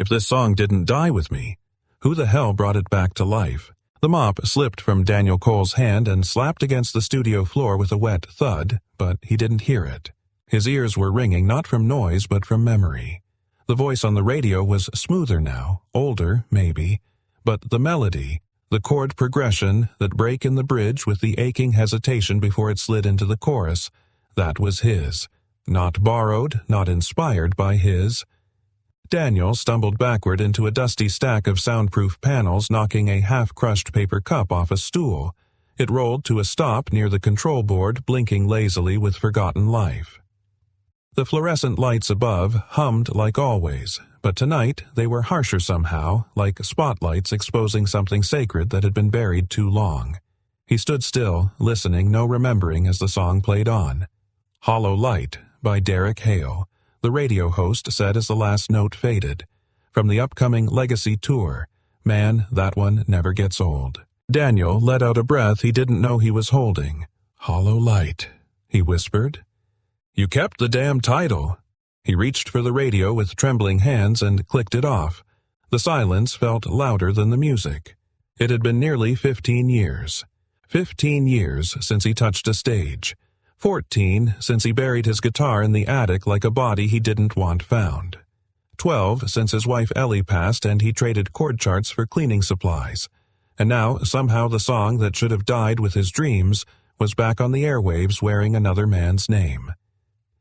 If this song didn't die with me, who the hell brought it back to life? The mop slipped from Daniel Cole's hand and slapped against the studio floor with a wet thud, but he didn't hear it. His ears were ringing not from noise but from memory. The voice on the radio was smoother now, older, maybe, but the melody, the chord progression, that break in the bridge with the aching hesitation before it slid into the chorus, that was his. Not borrowed, not inspired by his. Daniel stumbled backward into a dusty stack of soundproof panels, knocking a half-crushed paper cup off a stool. It rolled to a stop near the control board, blinking lazily with forgotten life. The fluorescent lights above hummed like always, but tonight they were harsher somehow, like spotlights exposing something sacred that had been buried too long. He stood still, listening, no remembering as the song played on. "Hollow Light" by Derek Hale, the radio host said as the last note faded. From the upcoming Legacy Tour. Man, that one never gets old. Daniel let out a breath he didn't know he was holding. "Hollow Light," he whispered. "You kept the damn title." He reached for the radio with trembling hands and clicked it off. The silence felt louder than the music. It had been nearly 15 years. 15 years since he touched a stage. 14 since he buried his guitar in the attic like a body he didn't want found. 12 since his wife Ellie passed and he traded chord charts for cleaning supplies. And now, somehow the song that should have died with his dreams was back on the airwaves wearing another man's name.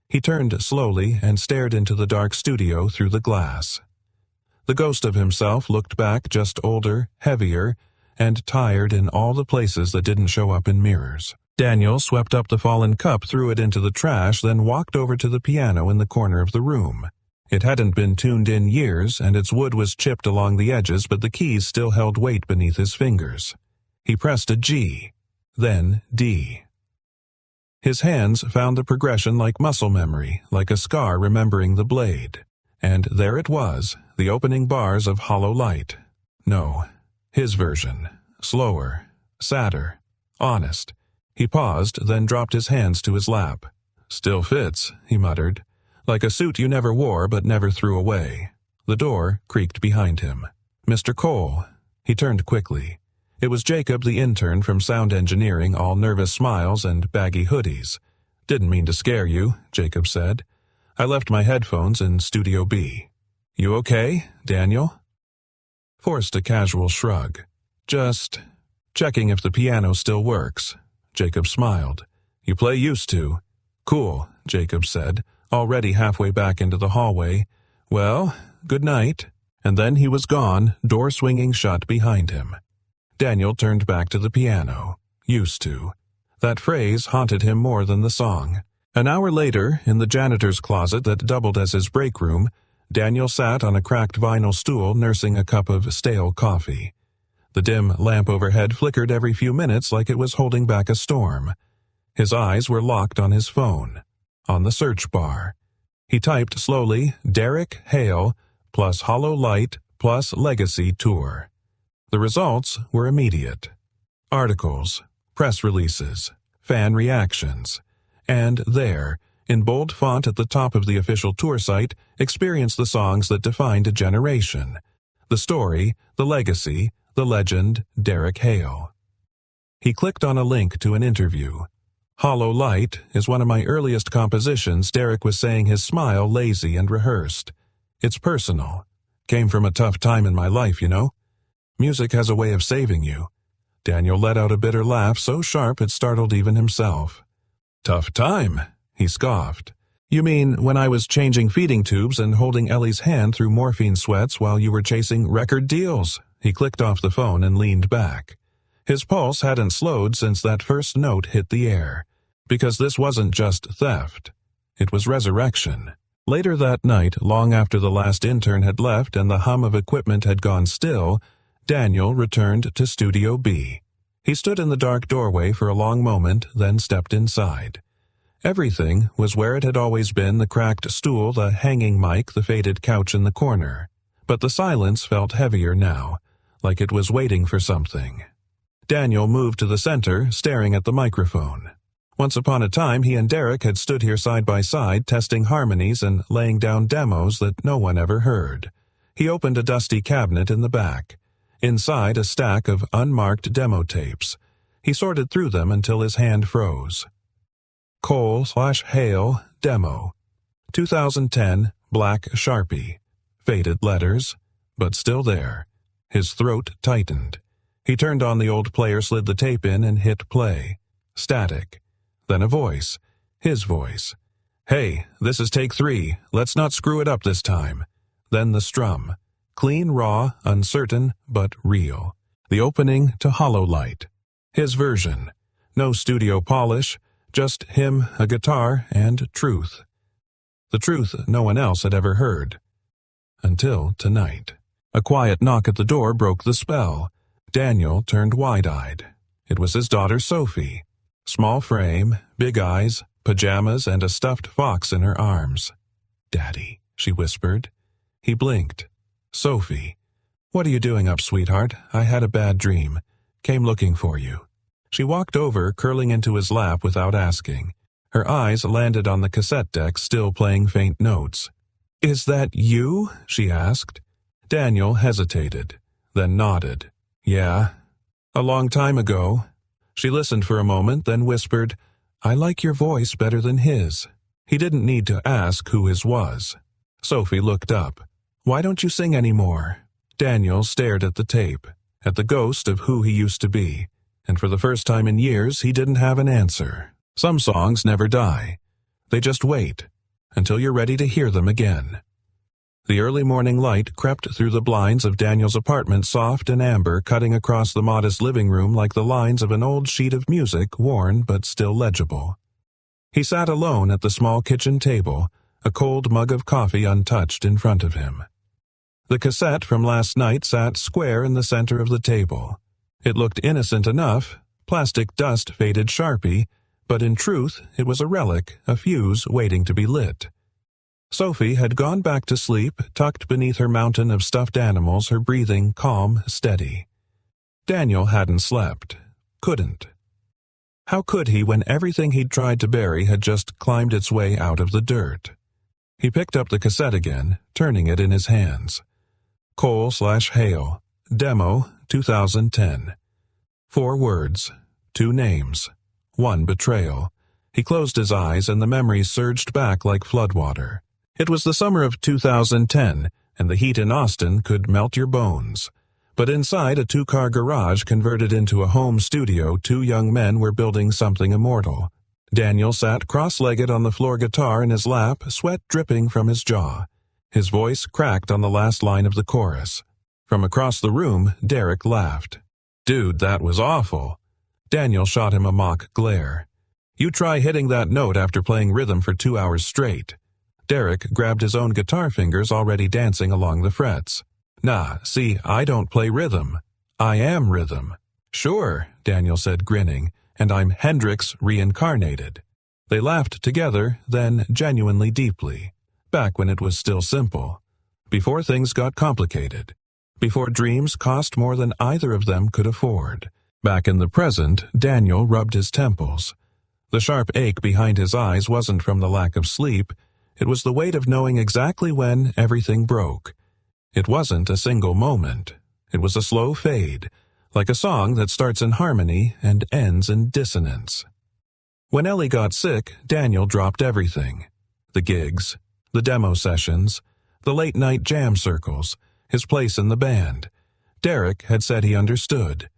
He turned slowly and stared into the dark studio through the glass. The ghost of himself looked back, just older, heavier, and tired in all the places that didn't show up in mirrors. Daniel swept up the fallen cup, threw it into the trash, then walked over to the piano in the corner of the room. It hadn't been tuned in years, and its wood was chipped along the edges, but the keys still held weight beneath his fingers. He pressed a G, then D. His hands found the progression like muscle memory, like a scar remembering the blade. And there it was, the opening bars of Hollow Light. No, his version. Slower, sadder, honest. He paused, then dropped his hands to his lap. "Still fits," he muttered. "Like a suit you never wore but never threw away." The door creaked behind him. "Mr. Cole." He turned quickly. It was Jacob, the intern from sound engineering, all nervous smiles and baggy hoodies. "Didn't mean to scare you," Jacob said. "I left my headphones in Studio B." "You okay, Daniel?" Forced a casual shrug. "Just checking if the piano still works." Jacob smiled. "You play used to." "Cool," Jacob said, already halfway back into the hallway. "Well, good night." And then he was gone, door swinging shut behind him. Daniel turned back to the piano. Used to. That phrase haunted him more than the song. An hour later, in the janitor's closet that doubled as his break room, Daniel sat on a cracked vinyl stool nursing a cup of stale coffee. The dim lamp overhead flickered every few minutes like it was holding back a storm. His eyes were locked on his phone, on the search bar. He typed slowly, Derek Hale, plus Hollow Light, plus Legacy Tour. The results were immediate. Articles, press releases, fan reactions. And there, in bold font at the top of the official tour site, experience the songs that defined a generation. The story, the legacy, the legend, Derek Hale. He clicked on a link to an interview. Hollow Light is one of my earliest compositions. Derek was saying, his smile lazy and rehearsed. It's personal. Came from a tough time in my life, you know. Music has a way of saving you. Daniel let out a bitter laugh so sharp it startled even himself. Tough time, he scoffed. You mean when I was changing feeding tubes and holding Ellie's hand through morphine sweats while you were chasing record deals? He clicked off the phone and leaned back. His pulse hadn't slowed since that first note hit the air. Because this wasn't just theft. It was resurrection. Later that night, long after the last intern had left and the hum of equipment had gone still, Daniel returned to Studio B. He stood in the dark doorway for a long moment, then stepped inside. Everything was where it had always been, the cracked stool, the hanging mic, the faded couch in the corner. But the silence felt heavier now, like it was waiting for something. Daniel moved to the center, staring at the microphone. Once upon a time, he and Derek had stood here side by side, testing harmonies and laying down demos that no one ever heard. He opened a dusty cabinet in the back. Inside, a stack of unmarked demo tapes. He sorted through them until his hand froze. Cole/Hale demo. 2010 black Sharpie. Faded letters, but still there. His throat tightened. He turned on the old player, slid the tape in, and hit play. Static. Then a voice. His voice. "Hey, this is take 3. Let's not screw it up this time." Then the strum. Clean, raw, uncertain, but real. The opening to Hollow Light. His version. No studio polish, just him, a guitar, and truth. The truth no one else had ever heard. Until tonight. A quiet knock at the door broke the spell. Daniel turned wide-eyed. It was his daughter Sophie. Small frame, big eyes, pajamas, and a stuffed fox in her arms. "Daddy," she whispered. He blinked. "Sophie. What are you doing up, sweetheart? I had a bad dream. Came looking for you." She walked over, curling into his lap without asking. Her eyes landed on the cassette deck, still playing faint notes. "Is that you?" she asked. Daniel hesitated, then nodded. "Yeah. A long time ago." She listened for a moment, then whispered, "I like your voice better than his." He didn't need to ask who his was. Sophie looked up. "Why don't you sing anymore?" Daniel stared at the tape, at the ghost of who he used to be, and for the first time in years he didn't have an answer. Some songs never die. They just wait, until you're ready to hear them again. The early morning light crept through the blinds of Daniel's apartment, soft and amber, cutting across the modest living room like the lines of an old sheet of music, worn but still legible. He sat alone at the small kitchen table, a cold mug of coffee untouched in front of him. The cassette from last night sat square in the center of the table. It looked innocent enough, plastic dust faded Sharpie, but in truth it was a relic, a fuse waiting to be lit. Sophie had gone back to sleep, tucked beneath her mountain of stuffed animals, her breathing calm, steady. Daniel hadn't slept. Couldn't. How could he when everything he'd tried to bury had just climbed its way out of the dirt? He picked up the cassette again, turning it in his hands. Cole/Hale. Demo, 2010. 4 words. 2 names. 1 betrayal. He closed his eyes and the memories surged back like floodwater. It was the summer of 2010, and the heat in Austin could melt your bones. But inside a 2-car garage converted into a home studio, 2 young men were building something immortal. Daniel sat cross-legged on the floor, guitar in his lap, sweat dripping from his jaw. His voice cracked on the last line of the chorus. From across the room, Derek laughed. "Dude, that was awful." Daniel shot him a mock glare. "You try hitting that note after playing rhythm for 2 hours straight." Derek grabbed his own guitar fingers, already dancing along the frets. "Nah, see, I don't play rhythm. I am rhythm." "Sure," Daniel said, grinning, "and I'm Hendrix reincarnated." They laughed together, then genuinely deeply, back when it was still simple, before things got complicated, before dreams cost more than either of them could afford. Back in the present, Daniel rubbed his temples. The sharp ache behind his eyes wasn't from the lack of sleep. It was the weight of knowing exactly when everything broke. It wasn't a single moment. It was a slow fade, like a song that starts in harmony and ends in dissonance. When Ellie got sick, Daniel dropped everything. The gigs, the demo sessions, the late-night jam circles, his place in the band. Derek had said he understood.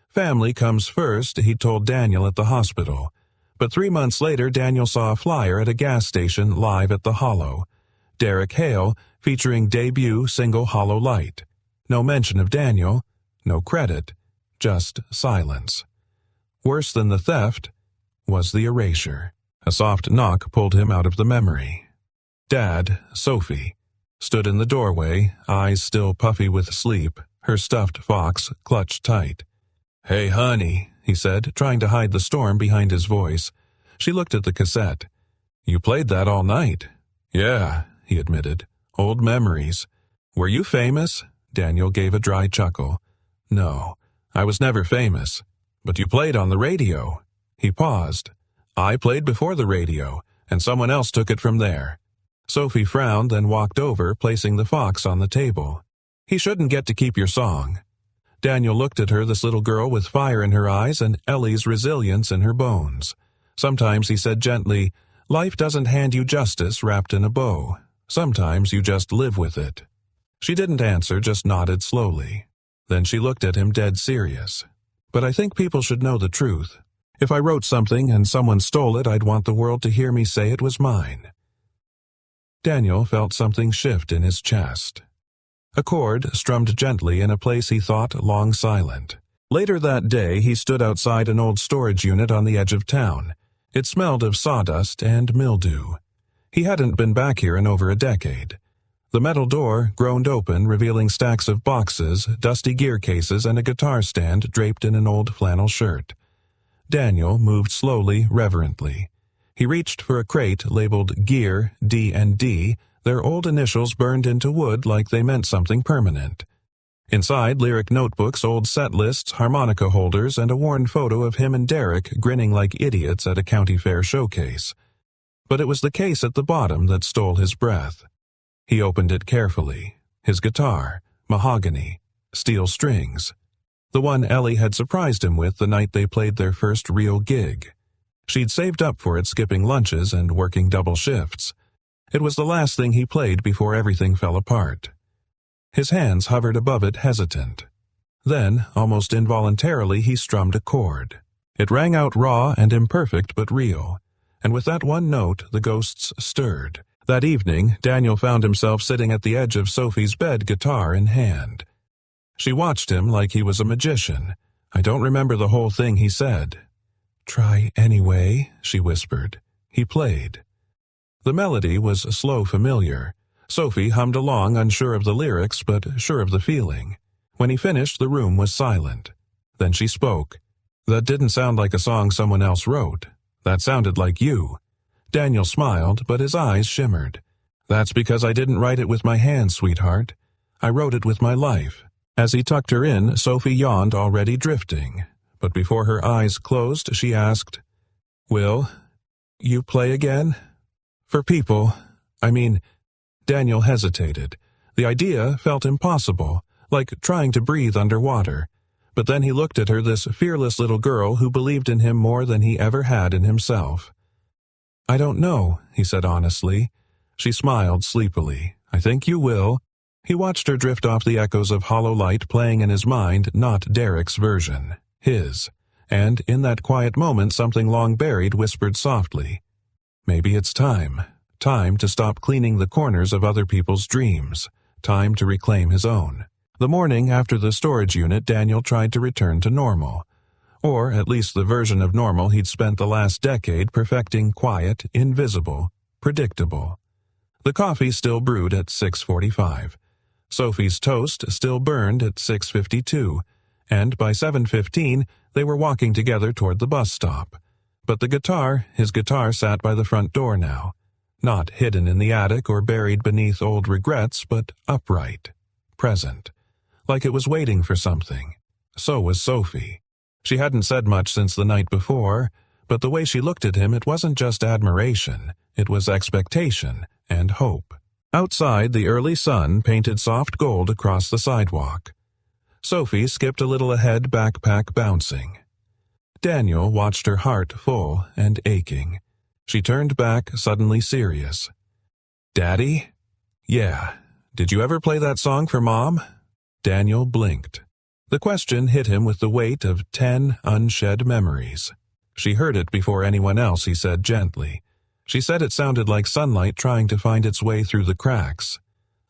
Family comes first, he told Daniel at the hospital. But 3 months later, Daniel saw a flyer at a gas station live at the Hollow. Derek Hale, featuring debut single Hollow Light. No mention of Daniel, no credit, just silence. Worse than the theft was the erasure. A soft knock pulled him out of the memory. Dad, Sophie, stood in the doorway, eyes still puffy with sleep, her stuffed fox clutched tight. "Hey, honey," he said, trying to hide the storm behind his voice. She looked at the cassette. "You played that all night." "Yeah," he admitted. "Old memories." "Were you famous?" Daniel gave a dry chuckle. "No, I was never famous. But you played on the radio." He paused. "I played before the radio, and someone else took it from there." Sophie frowned, then walked over, placing the fox on the table. He shouldn't get to keep your song." Daniel looked at her, this little girl with fire in her eyes and Ellie's resilience in her bones. Sometimes he said gently, "Life doesn't hand you justice wrapped in a bow. Sometimes you just live with it." She didn't answer, just nodded slowly. Then she looked at him dead serious. "But I think people should know the truth. If I wrote something and someone stole it, I'd want the world to hear me say it was mine." Daniel felt something shift in his chest. A chord strummed gently in a place he thought long silent. Later that day, he stood outside an old storage unit on the edge of town. It smelled of sawdust and mildew. He hadn't been back here in over a decade. The metal door groaned open, revealing stacks of boxes, dusty gear cases, and a guitar stand draped in an old flannel shirt. Daniel moved slowly, reverently. He reached for a crate labeled Gear D&D, their old initials burned into wood like they meant something permanent. Inside, lyric notebooks, old set lists, harmonica holders, and a worn photo of him and Derek grinning like idiots at a county fair showcase. But it was the case at the bottom that stole his breath. He opened it carefully. His guitar, mahogany, steel strings. The one Ellie had surprised him with the night they played their first real gig. She'd saved up for it, skipping lunches and working double shifts. It was the last thing he played before everything fell apart. His hands hovered above it, hesitant. Then, almost involuntarily, he strummed a chord. It rang out raw and imperfect but real, and with that one note, the ghosts stirred. That evening, Daniel found himself sitting at the edge of Sophie's bed, guitar in hand. She watched him like he was a magician. "I don't remember the whole thing he said." "Try anyway," she whispered. He played. The melody was slow, familiar. Sophie hummed along, unsure of the lyrics, but sure of the feeling. When he finished, the room was silent. Then she spoke. "That didn't sound like a song someone else wrote. That sounded like you." Daniel smiled, but his eyes shimmered. "That's because I didn't write it with my hands, sweetheart. I wrote it with my life." As he tucked her in, Sophie yawned, already drifting. But before her eyes closed, she asked, "Will you play again? For people, I mean..." Daniel hesitated. The idea felt impossible, like trying to breathe underwater. But then he looked at her, this fearless little girl who believed in him more than he ever had in himself. "I don't know," he said honestly. She smiled sleepily. "I think you will." He watched her drift off, the echoes of Hollow Light playing in his mind, not Derek's version, his. And in that quiet moment, something long buried whispered softly, "Maybe it's time. Time to stop cleaning the corners of other people's dreams. Time to reclaim his own." The morning after the storage unit, Daniel tried to return to normal. Or at least the version of normal he'd spent the last decade perfecting: quiet, invisible, predictable. The coffee still brewed at 6:45. Sophie's toast still burned at 6:52, and by 7:15 they were walking together toward the bus stop. But his guitar sat by the front door now, not hidden in the attic or buried beneath old regrets, but upright, present, like it was waiting for something. So was Sophie. She hadn't said much since the night before, but the way she looked at him, it wasn't just admiration, it was expectation and hope. Outside, the early sun painted soft gold across the sidewalk. Sophie skipped a little ahead, backpack bouncing. Daniel watched her, heart full and aching. She turned back, suddenly serious. "Daddy?" "Yeah. Did you ever play that song for Mom?" Daniel blinked. The question hit him with the weight of 10 unshed memories. "She heard it before anyone else," he said gently. "She said it sounded like sunlight trying to find its way through the cracks."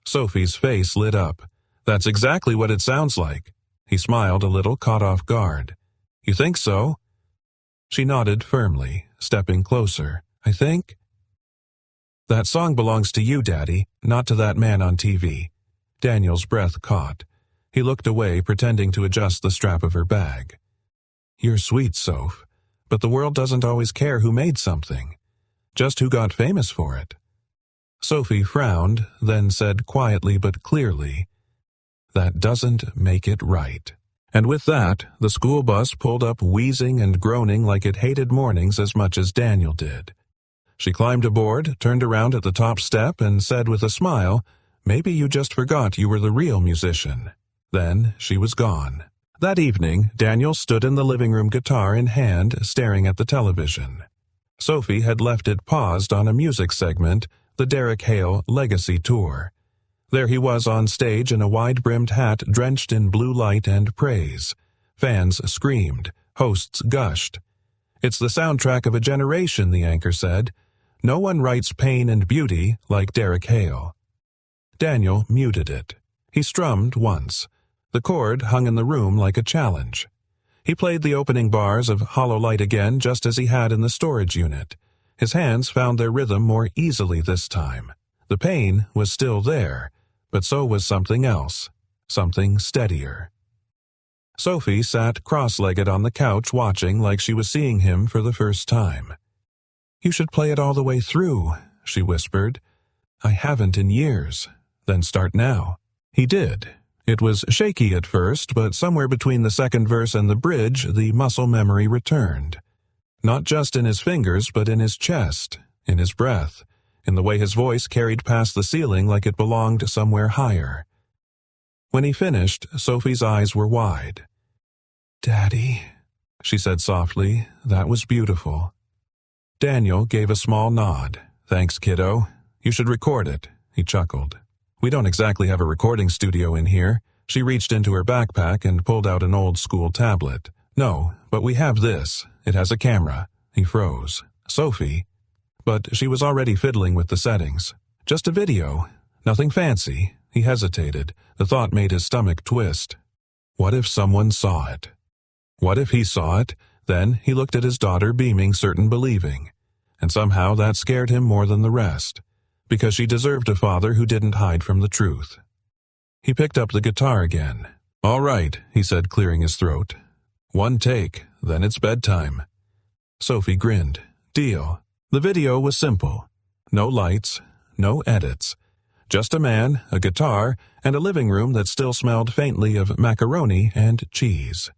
Sophie's face lit up. "That's exactly what it sounds like." He smiled a little, caught off guard. "You think so?" She nodded firmly, stepping closer. "I think..." "That song belongs to you, Daddy, not to that man on TV." Daniel's breath caught. He looked away, pretending to adjust the strap of her bag. "You're sweet, Soph, but the world doesn't always care who made something, just who got famous for it." Sophie frowned, then said quietly but clearly, "That doesn't make it right." And with that, the school bus pulled up, wheezing and groaning like it hated mornings as much as Daniel did. She climbed aboard, turned around at the top step, and said with a smile, Maybe you just forgot you were the real musician." Then she was gone. That evening, Daniel stood in the living room, guitar in hand, staring at the television. Sophie had left it paused on a music segment, the Derek Hale Legacy Tour. There he was on stage in a wide-brimmed hat drenched in blue light and praise. Fans screamed. Hosts gushed. "It's the soundtrack of a generation," the anchor said. "No one writes pain and beauty like Derek Hale." Daniel muted it. He strummed once. The chord hung in the room like a challenge. He played the opening bars of Hollow Light again just as he had in the storage unit. His hands found their rhythm more easily this time. The pain was still there, but so was something else, something steadier. Sophie sat cross-legged on the couch watching like she was seeing him for the first time. "You should play it all the way through," she whispered. "I haven't in years. Then start now." He did. It was shaky at first, but somewhere between the second verse and the bridge, the muscle memory returned. Not just in his fingers, but in his chest, in his breath, in the way his voice carried past the ceiling like it belonged somewhere higher. When he finished, Sophie's eyes were wide. "Daddy," she said softly, "that was beautiful." Daniel gave a small nod. "Thanks, kiddo. You should record it," he chuckled. "We don't exactly have a recording studio in here." She reached into her backpack and pulled out an old-school tablet. "No, but we have this. It has a camera." He froze. "Sophie?" But she was already fiddling with the settings. "Just a video. Nothing fancy." He hesitated. The thought made his stomach twist. What if someone saw it? What if he saw it? Then he looked at his daughter, beaming, certain believing. And somehow that scared him more than the rest, because she deserved a father who didn't hide from the truth. He picked up the guitar again. "All right," he said, clearing his throat. "One take, then it's bedtime." Sophie grinned. "Deal." The video was simple. No lights, no edits. Just a man, a guitar, and a living room that still smelled faintly of macaroni and cheese.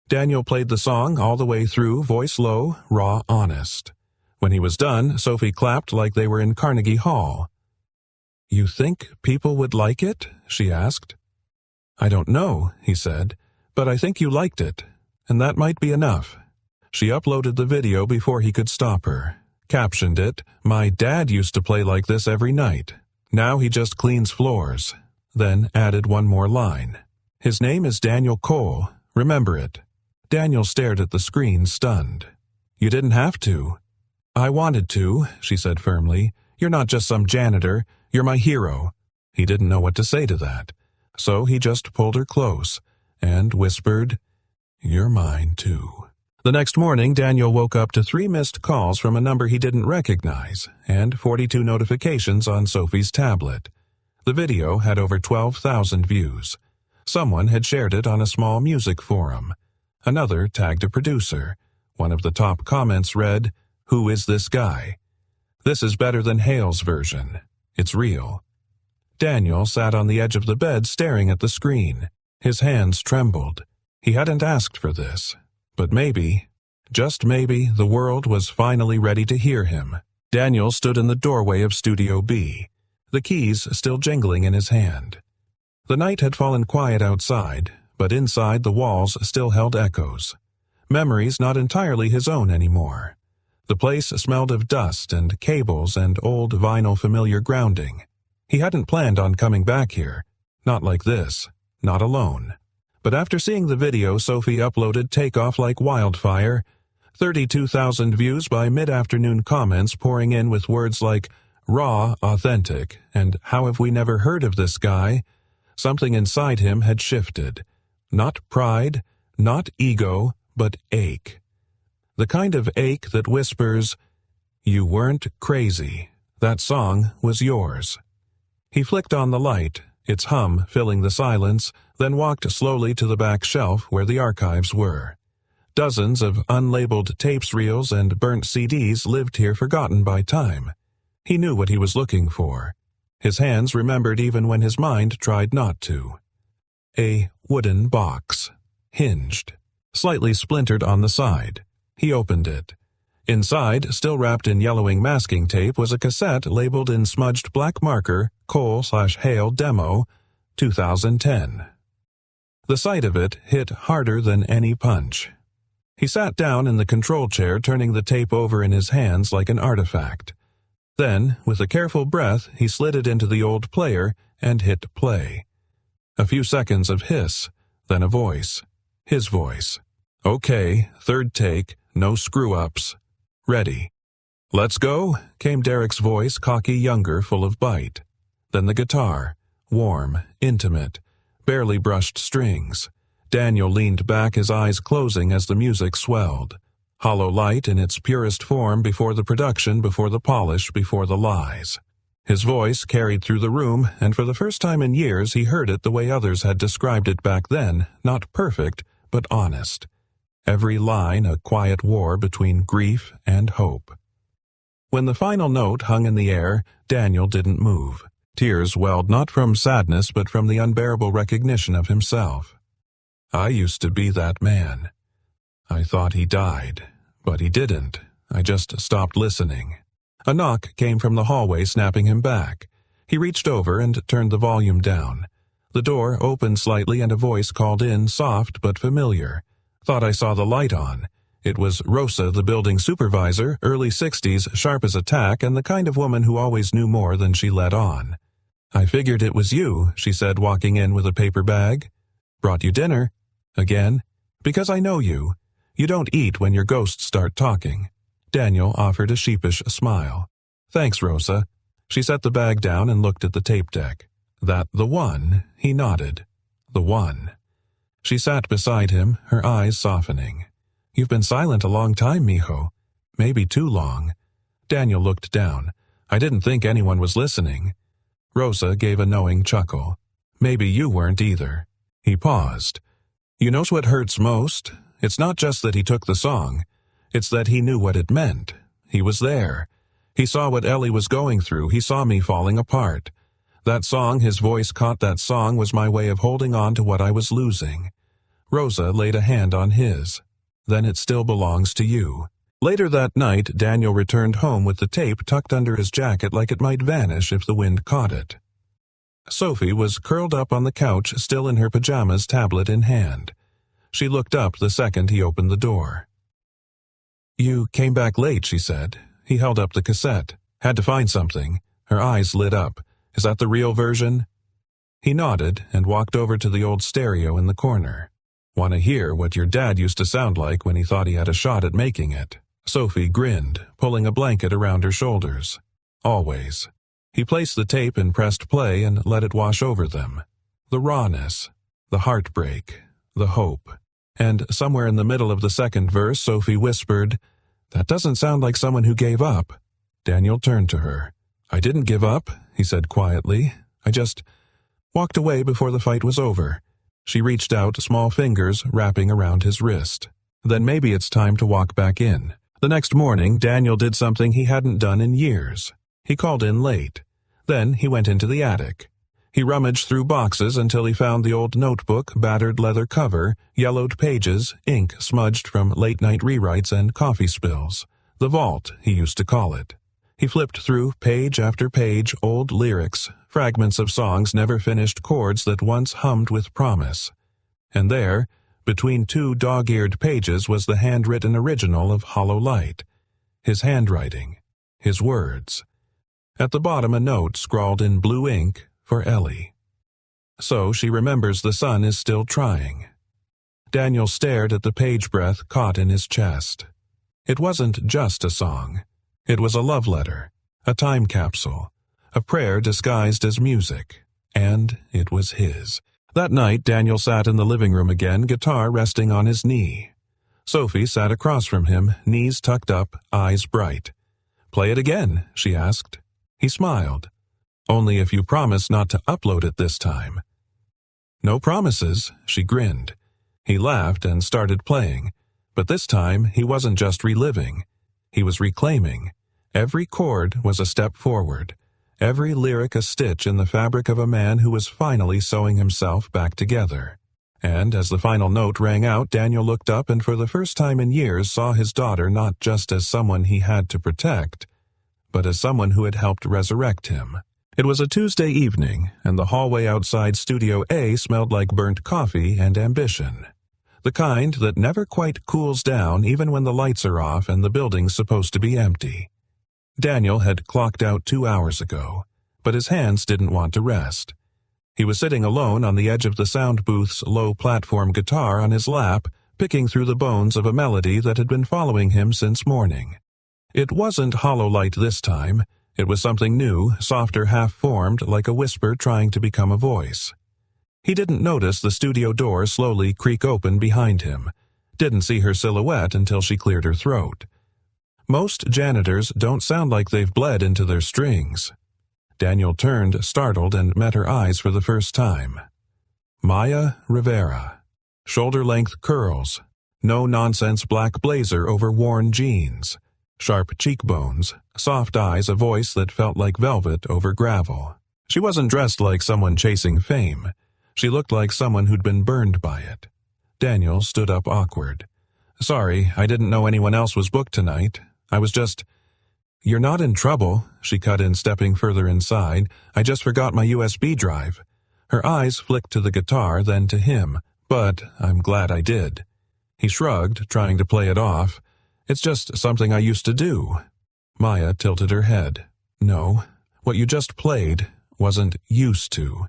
Daniel played the song all the way through, voice low, raw, honest. When he was done, Sophie clapped like they were in Carnegie Hall. "You think people would like it?" she asked. "I don't know," he said, "but I think you liked it, and that might be enough." She uploaded the video before he could stop her. Captioned it, "My dad used to play like this every night. Now he just cleans floors." Then added one more line. "His name is Daniel Cole. Remember it." Daniel stared at the screen, stunned. "You didn't have to." "I wanted to," she said firmly. "You're not just some janitor. You're my hero." He didn't know what to say to that. So he just pulled her close and whispered, "You're mine, too." The next morning, Daniel woke up to 3 missed calls from a number he didn't recognize and 42 notifications on Sophie's tablet. The video had over 12,000 views. Someone had shared it on a small music forum. Another tagged a producer. One of the top comments read, "Who is this guy? This is better than Hale's version. It's real." Daniel sat on the edge of the bed staring at the screen. His hands trembled. He hadn't asked for this. But maybe, just maybe, the world was finally ready to hear him. Daniel stood in the doorway of Studio B, the keys still jingling in his hand. The night had fallen quiet outside, but inside the walls still held echoes. Memories not entirely his own anymore. The place smelled of dust and cables and old vinyl familiar grounding. He hadn't planned on coming back here. Not like this. Not alone. But after seeing the video Sophie uploaded take off like wildfire, 32,000 views by mid-afternoon comments pouring in with words like raw, authentic, and how have we never heard of this guy, something inside him had shifted. Not pride, not ego, but ache. The kind of ache that whispers, "You weren't crazy. That song was yours." He flicked on the light, its hum filling the silence, then walked slowly to the back shelf where the archives were. Dozens of unlabeled tapes, reels, and burnt CDs lived here forgotten by time. He knew what he was looking for. His hands remembered even when his mind tried not to. A wooden box. Hinged. Slightly splintered on the side. He opened it. Inside, still wrapped in yellowing masking tape, was a cassette labeled in smudged black marker, Cole/Hale Demo, 2010. The sight of it hit harder than any punch. He sat down in the control chair, turning the tape over in his hands like an artifact. Then, with a careful breath, he slid it into the old player and hit play. A few seconds of hiss, then a voice. His voice. "Okay, third take, no screw-ups. Ready." "Let's go," came Derek's voice, cocky, younger, full of bite. Then the guitar, warm, intimate, barely brushed strings. Daniel leaned back, his eyes closing as the music swelled. Hollow light in its purest form, before the production, before the polish, before the lies. His voice carried through the room, and for the first time in years he heard it the way others had described it back then, not perfect, but honest. Every line a quiet war between grief and hope. When the final note hung in the air, Daniel didn't move. Tears welled not from sadness but from the unbearable recognition of himself. "I used to be that man. I thought he died, but he didn't. I just stopped listening." A knock came from the hallway, snapping him back. He reached over and turned the volume down. The door opened slightly and a voice called in, soft but familiar. "Thought I saw the light on." It was Rosa, the building supervisor, early 60s, sharp as a tack, and the kind of woman who always knew more than she let on. "I figured it was you," she said, walking in with a paper bag. "Brought you dinner." "Again?" "Because I know you. You don't eat when your ghosts start talking." Daniel offered a sheepish smile. "Thanks, Rosa." She set the bag down and looked at the tape deck. "That the one?" He nodded. "The one." She sat beside him, her eyes softening. "You've been silent a long time, mijo. Maybe too long." Daniel looked down. "I didn't think anyone was listening." Rosa gave a knowing chuckle. "Maybe you weren't either." He paused. "You know what hurts most? It's not just that he took the song. It's that he knew what it meant. He was there. He saw what Ellie was going through. He saw me falling apart. That song, his voice caught that song, was my way of holding on to what I was losing." Rosa laid a hand on his. "Then it still belongs to you." Later that night, Daniel returned home with the tape tucked under his jacket like it might vanish if the wind caught it. Sophie was curled up on the couch, still in her pajamas, tablet in hand. She looked up the second he opened the door. "You came back late," she said. He held up the cassette. "Had to find something." Her eyes lit up. "Is that the real version?" He nodded and walked over to the old stereo in the corner. "Want to hear what your dad used to sound like when he thought he had a shot at making it?" Sophie grinned, pulling a blanket around her shoulders. "Always." He placed the tape and pressed play and let it wash over them. The rawness, the heartbreak, the hope. And somewhere in the middle of the second verse, Sophie whispered, "That doesn't sound like someone who gave up." Daniel turned to her. "I didn't give up," he said quietly. "I just walked away before the fight was over." She reached out, small fingers wrapping around his wrist. "Then maybe it's time to walk back in." The next morning, Daniel did something he hadn't done in years. He called in late. Then he went into the attic. He rummaged through boxes until he found the old notebook, battered leather cover, yellowed pages, ink smudged from late-night rewrites and coffee spills. The vault, he used to call it. He flipped through page after page, old lyrics, fragments of songs, never finished chords that once hummed with promise. And there, between two dog-eared pages, was the handwritten original of Hollow Light. His handwriting. His words. At the bottom a note scrawled in blue ink, for Ellie. "So she remembers the sun is still trying." Daniel stared at the page breath caught in his chest. It wasn't just a song. It was a love letter, a time capsule, a prayer disguised as music. And it was his. That night, Daniel sat in the living room again, guitar resting on his knee. Sophie sat across from him, knees tucked up, eyes bright. "Play it again," she asked. He smiled. "Only if you promise not to upload it this time." "No promises," she grinned. He laughed and started playing, but this time he wasn't just reliving. He was reclaiming. Every chord was a step forward, every lyric a stitch in the fabric of a man who was finally sewing himself back together. And as the final note rang out, Daniel looked up and for the first time in years saw his daughter not just as someone he had to protect, but as someone who had helped resurrect him. It was a Tuesday evening, and the hallway outside Studio A smelled like burnt coffee and ambition. The kind that never quite cools down even when the lights are off and the building's supposed to be empty. Daniel had clocked out 2 hours ago, but his hands didn't want to rest. He was sitting alone on the edge of the sound booth's low-platform guitar on his lap, picking through the bones of a melody that had been following him since morning. It wasn't hollow light this time. It was something new, softer, half-formed, like a whisper trying to become a voice. He didn't notice the studio door slowly creak open behind him, didn't see her silhouette until she cleared her throat. Most janitors don't sound like they've bled into their strings. Daniel turned, startled, and met her eyes for the first time. Maya Rivera. Shoulder-length curls. No-nonsense black blazer over worn jeans. Sharp cheekbones. Soft eyes, a voice that felt like velvet over gravel. She wasn't dressed like someone chasing fame. She looked like someone who'd been burned by it. Daniel stood up awkward. "Sorry, I didn't know anyone else was booked tonight. I was just—" "You're not in trouble," she cut in, stepping further inside. "I just forgot my USB drive." Her eyes flicked to the guitar, then to him. "But I'm glad I did." He shrugged, trying to play it off. "It's just something I used to do." Maya tilted her head. "No, what you just played wasn't used to.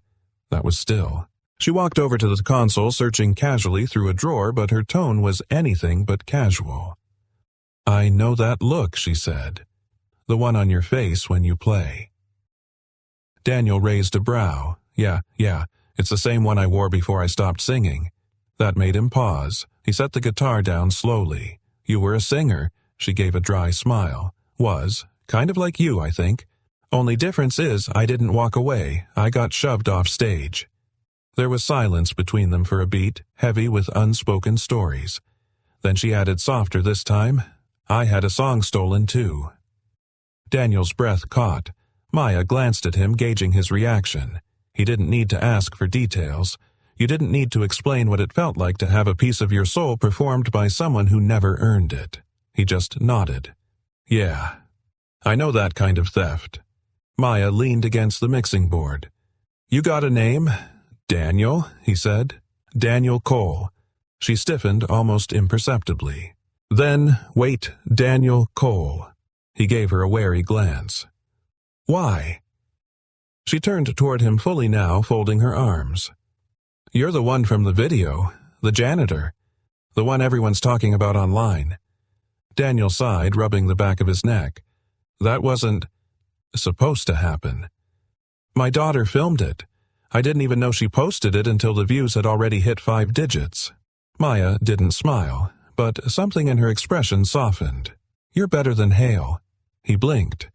That was still." She walked over to the console, searching casually through a drawer, but her tone was anything but casual. "I know that look," she said. "The one on your face when you play." Daniel raised a brow. Yeah, it's the same one I wore before I stopped singing." That made him pause. He set the guitar down slowly. "You were a singer," she gave a dry smile. "Was. Kind of like you, I think. Only difference is I didn't walk away. I got shoved off stage." There was silence between them for a beat, heavy with unspoken stories. Then she added softer this time, "I had a song stolen too." Daniel's breath caught. Maya glanced at him, gauging his reaction. He didn't need to ask for details. You didn't need to explain what it felt like to have a piece of your soul performed by someone who never earned it. He just nodded. "Yeah, I know that kind of theft." Maya leaned against the mixing board. "You got a name?" "Daniel," he said. "Daniel Cole." She stiffened almost imperceptibly. "Then, wait, Daniel Cole." He gave her a wary glance. "Why?" She turned toward him fully now, folding her arms. "You're the one from the video, the janitor, the one everyone's talking about online." Daniel sighed, rubbing the back of his neck. "That wasn't supposed to happen. My daughter filmed it. I didn't even know she posted it until the views had already hit 5 digits. Maya didn't smile, but something in her expression softened. "You're better than Hale." He blinked.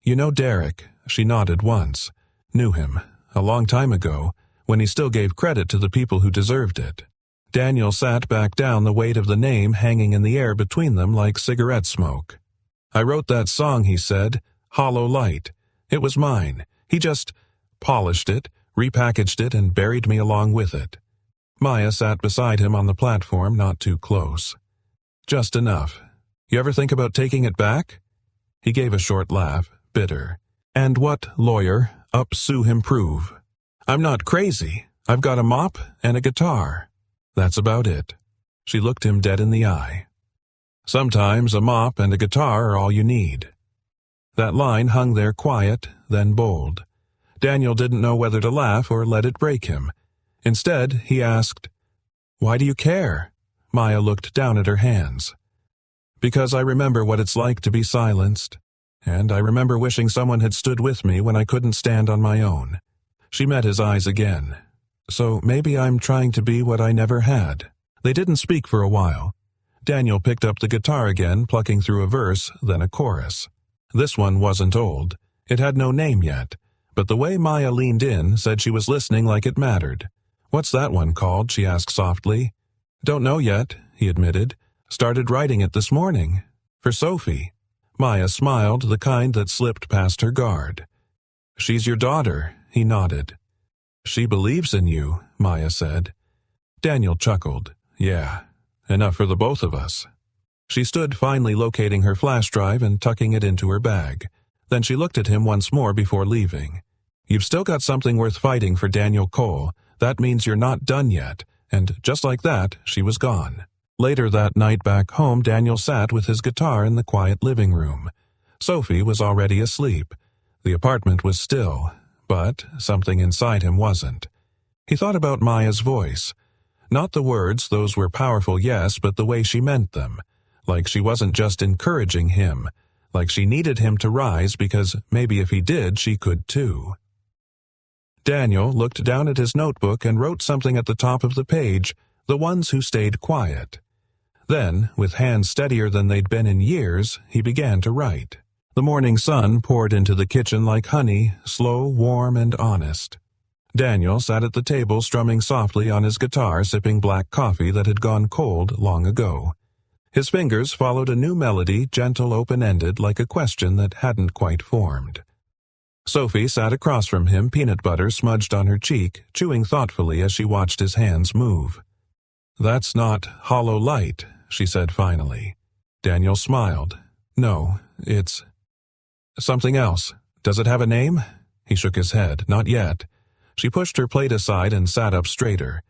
"You know Derek?" She nodded once. "Knew him. A long time ago, when he still gave credit to the people who deserved it." Daniel sat back down, the weight of the name hanging in the air between them like cigarette smoke. "I wrote that song," he said. "Hollow Light. It was mine. He just polished it, repackaged it, and buried me along with it." Maya sat beside him on the platform, not too close. "Just enough. You ever think about taking it back?" He gave a short laugh, bitter. "And what lawyer up sue him prove? I'm not crazy. I've got a mop and a guitar. That's about it." She looked him dead in the eye. "Sometimes a mop and a guitar are all you need." That line hung there quiet, then bold. Daniel didn't know whether to laugh or let it break him. Instead, he asked, "Why do you care?" Maya looked down at her hands. "Because I remember what it's like to be silenced. And I remember wishing someone had stood with me when I couldn't stand on my own." She met his eyes again. "So maybe I'm trying to be what I never had." They didn't speak for a while. Daniel picked up the guitar again, plucking through a verse, then a chorus. This one wasn't old. It had no name yet, but the way Maya leaned in said she was listening like it mattered. "What's that one called?" she asked softly. "Don't know yet," he admitted. "Started writing it this morning. For Sophie." Maya smiled, the kind that slipped past her guard. "She's your daughter," he nodded. "She believes in you," Maya said. Daniel chuckled. Yeah, enough for the both of us. She stood, finally locating her flash drive and tucking it into her bag. Then she looked at him once more before leaving. You've still got something worth fighting for, Daniel Cole. That means you're not done yet. And just like that, she was gone. Later that night back home, Daniel sat with his guitar in the quiet living room. Sophie was already asleep. The apartment was still, but something inside him wasn't. He thought about Maya's voice. Not the words, those were powerful, yes, but the way she meant them. Like she wasn't just encouraging him. Like she needed him to rise because maybe if he did, she could too. Daniel looked down at his notebook and wrote something at the top of the page, the ones who stayed quiet. Then, with hands steadier than they'd been in years, he began to write. The morning sun poured into the kitchen like honey, slow, warm, and honest. Daniel sat at the table strumming softly on his guitar, sipping black coffee that had gone cold long ago. His fingers followed a new melody, gentle, open-ended, like a question that hadn't quite formed. Sophie sat across from him, peanut butter smudged on her cheek, chewing thoughtfully as she watched his hands move. "That's not hollow light," she said finally. Daniel smiled. "No, it's something else. Does it have a name?" He shook his head. "Not yet." She pushed her plate aside and sat up straighter.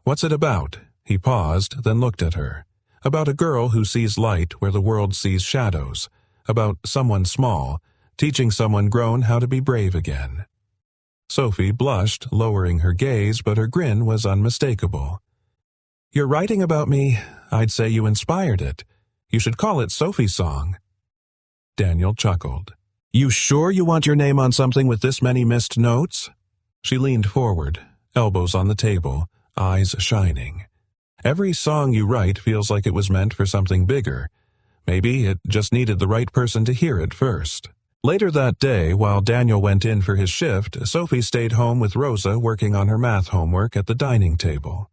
"What's it about?" He paused, then looked at her. "About a girl who sees light where the world sees shadows. About someone small, teaching someone grown how to be brave again." Sophie blushed, lowering her gaze, but her grin was unmistakable. "You're writing about me. I'd say you inspired it. You should call it Sophie's Song." Daniel chuckled. "You sure you want your name on something with this many missed notes?" She leaned forward, elbows on the table, eyes shining. "Every song you write feels like it was meant for something bigger. Maybe it just needed the right person to hear it first." Later that day, while Daniel went in for his shift, Sophie stayed home with Rosa working on her math homework at the dining table.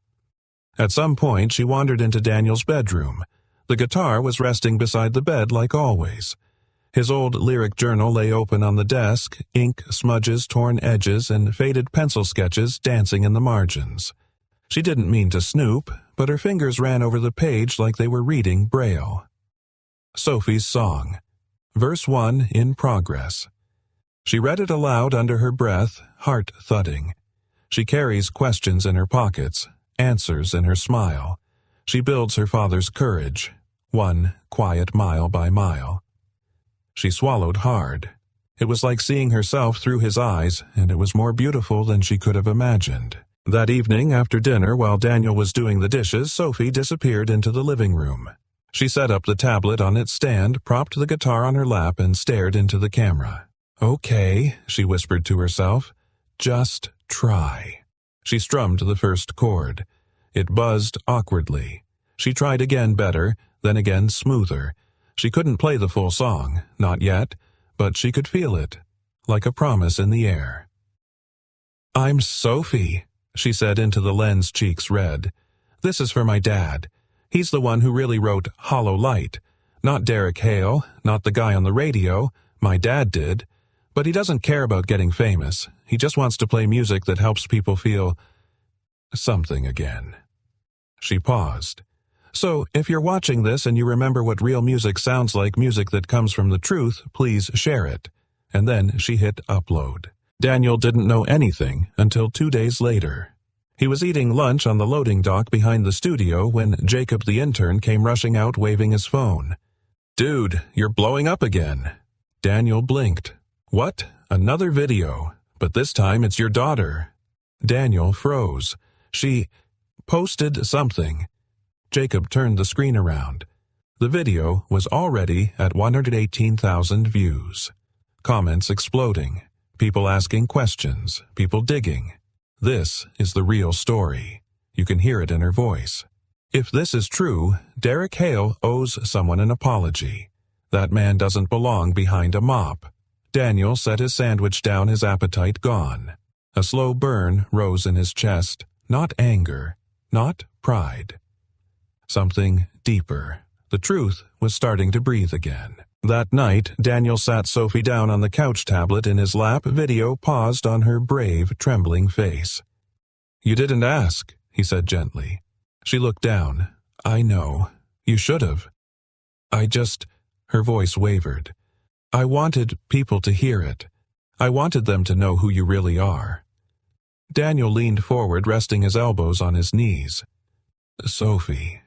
At some point, she wandered into Daniel's bedroom. The guitar was resting beside the bed like always. His old lyric journal lay open on the desk, ink, smudges, torn edges, and faded pencil sketches dancing in the margins. She didn't mean to snoop, but her fingers ran over the page like they were reading Braille. Sophie's Song. Verse 1 in progress. She read it aloud under her breath, heart thudding. She carries questions in her pockets, answers in her smile. She builds her father's courage, one quiet mile by mile. She swallowed hard. It was like seeing herself through his eyes, and it was more beautiful than she could have imagined. That evening, after dinner, while Daniel was doing the dishes, Sophie disappeared into the living room. She set up the tablet on its stand, propped the guitar on her lap, and stared into the camera. "Okay," she whispered to herself. "Just try." She strummed the first chord. It buzzed awkwardly. She tried again better, then again smoother. She couldn't play the full song, not yet, but she could feel it, like a promise in the air. "I'm Sophie," she said into the lens, cheeks red. "This is for my dad. He's the one who really wrote Hollow Light. Not Derek Hale, not the guy on the radio. My dad did. But he doesn't care about getting famous. He just wants to play music that helps people feel something again." She paused. "So, if you're watching this and you remember what real music sounds like, music that comes from the truth, please share it." And then she hit upload. Daniel didn't know anything until 2 days later. He was eating lunch on the loading dock behind the studio when Jacob the intern came rushing out waving his phone. "Dude, you're blowing up again." Daniel blinked. "What? Another video? But this time it's your daughter." Daniel froze. "She posted something." Jacob turned the screen around. The video was already at 118,000 views. Comments exploding. People asking questions. People digging. This is the real story. You can hear it in her voice. If this is true, Derek Hale owes someone an apology. That man doesn't belong behind a mop. Daniel set his sandwich down, his appetite gone. A slow burn rose in his chest. Not anger. Not pride. Something deeper. The truth was starting to breathe again. That night, Daniel sat Sophie down on the couch tablet in his lap, video paused on her brave, trembling face. "You didn't ask," he said gently. She looked down. I know. You should have. Her voice wavered. I wanted people to hear it. I wanted them to know who you really are. Daniel leaned forward, resting his elbows on his knees. Sophie,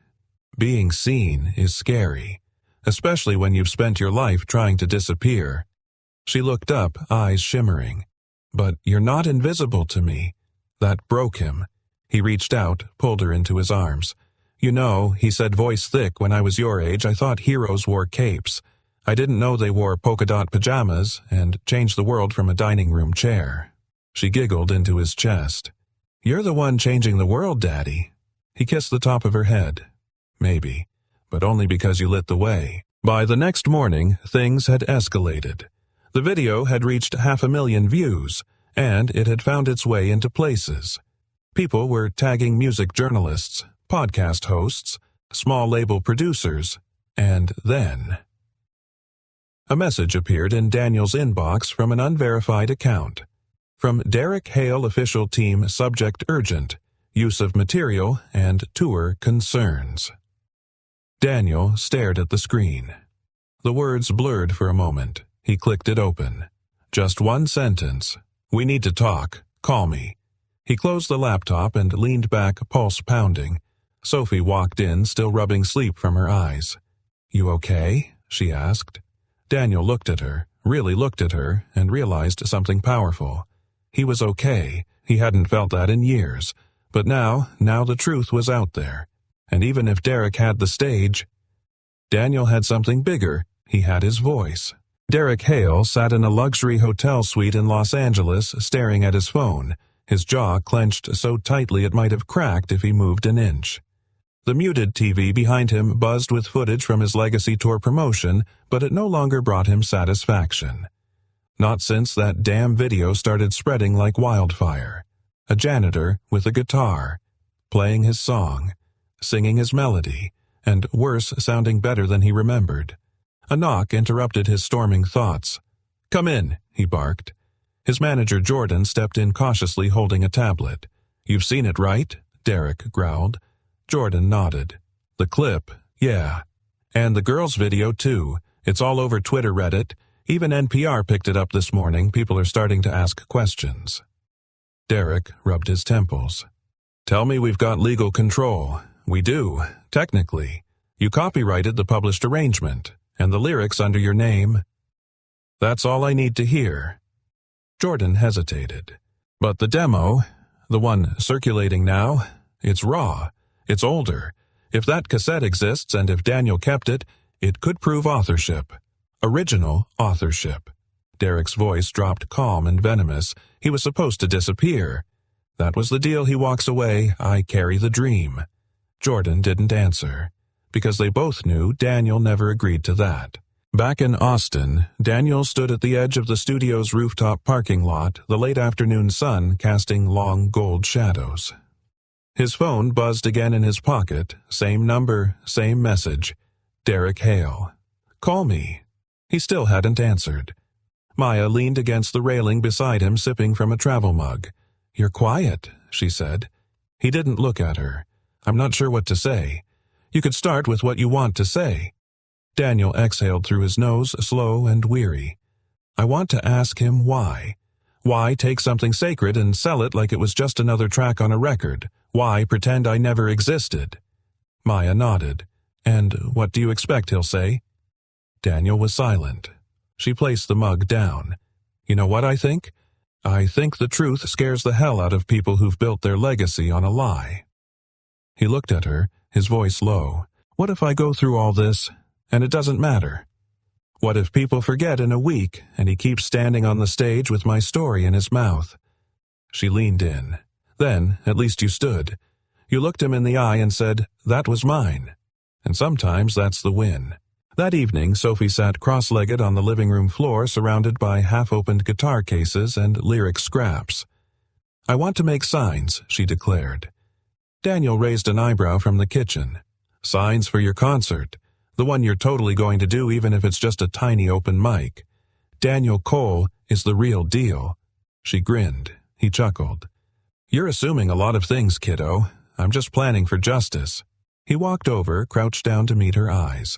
being seen is scary, especially when you've spent your life trying to disappear. She looked up, eyes shimmering. But you're not invisible to me. That broke him. He reached out, pulled her into his arms. You know, he said, voice thick, when I was your age, I thought heroes wore capes. I didn't know they wore polka-dot pajamas and changed the world from a dining room chair. She giggled into his chest. You're the one changing the world, Daddy. He kissed the top of her head. Maybe, but only because you lit the way. By the next morning, things had escalated. The video had reached 500,000 views, and it had found its way into places. People were tagging music journalists, podcast hosts, small label producers, and then a message appeared in Daniel's inbox from an unverified account. From Derek Hale Official Team, subject urgent, use of material and tour concerns. Daniel stared at the screen. The words blurred for a moment. He clicked it open. Just one sentence. We need to talk. Call me. He closed the laptop and leaned back, pulse pounding. Sophie walked in, still rubbing sleep from her eyes. You okay? She asked. Daniel looked at her, really looked at her, and realized something powerful. He was okay. He hadn't felt that in years. But now the truth was out there. And even if Derek had the stage, Daniel had something bigger. He had his voice. Derek Hale sat in a luxury hotel suite in Los Angeles, staring at his phone, his jaw clenched so tightly it might have cracked if he moved an inch. The muted TV behind him buzzed with footage from his Legacy Tour promotion, but it no longer brought him satisfaction. Not since that damn video started spreading like wildfire. A janitor with a guitar, playing his song, singing his melody, and worse, sounding better than he remembered. A knock interrupted his storming thoughts. Come in, he barked. His manager Jordan stepped in cautiously, holding a tablet. You've seen it, right? Derek growled. Jordan nodded. The clip, yeah. And the girls' video, too. It's all over Twitter, Reddit. Even NPR picked it up this morning. People are starting to ask questions. Derek rubbed his temples. Tell me we've got legal control. We do, technically. You copyrighted the published arrangement, and the lyrics under your name. That's all I need to hear. Jordan hesitated. But the demo, the one circulating now, it's raw. It's older. If that cassette exists and if Daniel kept it, it could prove authorship. Original authorship. Derek's voice dropped calm and venomous. He was supposed to disappear. That was the deal. He walks away. I carry the dream. Jordan didn't answer, because they both knew Daniel never agreed to that. Back in Austin, Daniel stood at the edge of the studio's rooftop parking lot, the late afternoon sun casting long gold shadows. His phone buzzed again in his pocket. Same number, same message. Derek Hale. Call me. He still hadn't answered. Maya leaned against the railing beside him, sipping from a travel mug. You're quiet, she said. He didn't look at her. I'm not sure what to say. You could start with what you want to say. Daniel exhaled through his nose, slow and weary. I want to ask him why. Why take something sacred and sell it like it was just another track on a record? Why pretend I never existed? Maya nodded. And what do you expect he'll say? Daniel was silent. She placed the mug down. You know what I think? I think the truth scares the hell out of people who've built their legacy on a lie. He looked at her, his voice low. What if I go through all this, and it doesn't matter? What if people forget in a week, and he keeps standing on the stage with my story in his mouth? She leaned in. Then, at least you stood. You looked him in the eye and said, that was mine. And sometimes that's the win. That evening, Sophie sat cross-legged on the living room floor, surrounded by half-opened guitar cases and lyric scraps. I want to make signs, she declared. Daniel raised an eyebrow from the kitchen. Signs for your concert. The one you're totally going to do, even if it's just a tiny open mic. Daniel Cole is the real deal. She grinned. He chuckled. You're assuming a lot of things, kiddo. I'm just planning for justice." He walked over, crouched down to meet her eyes.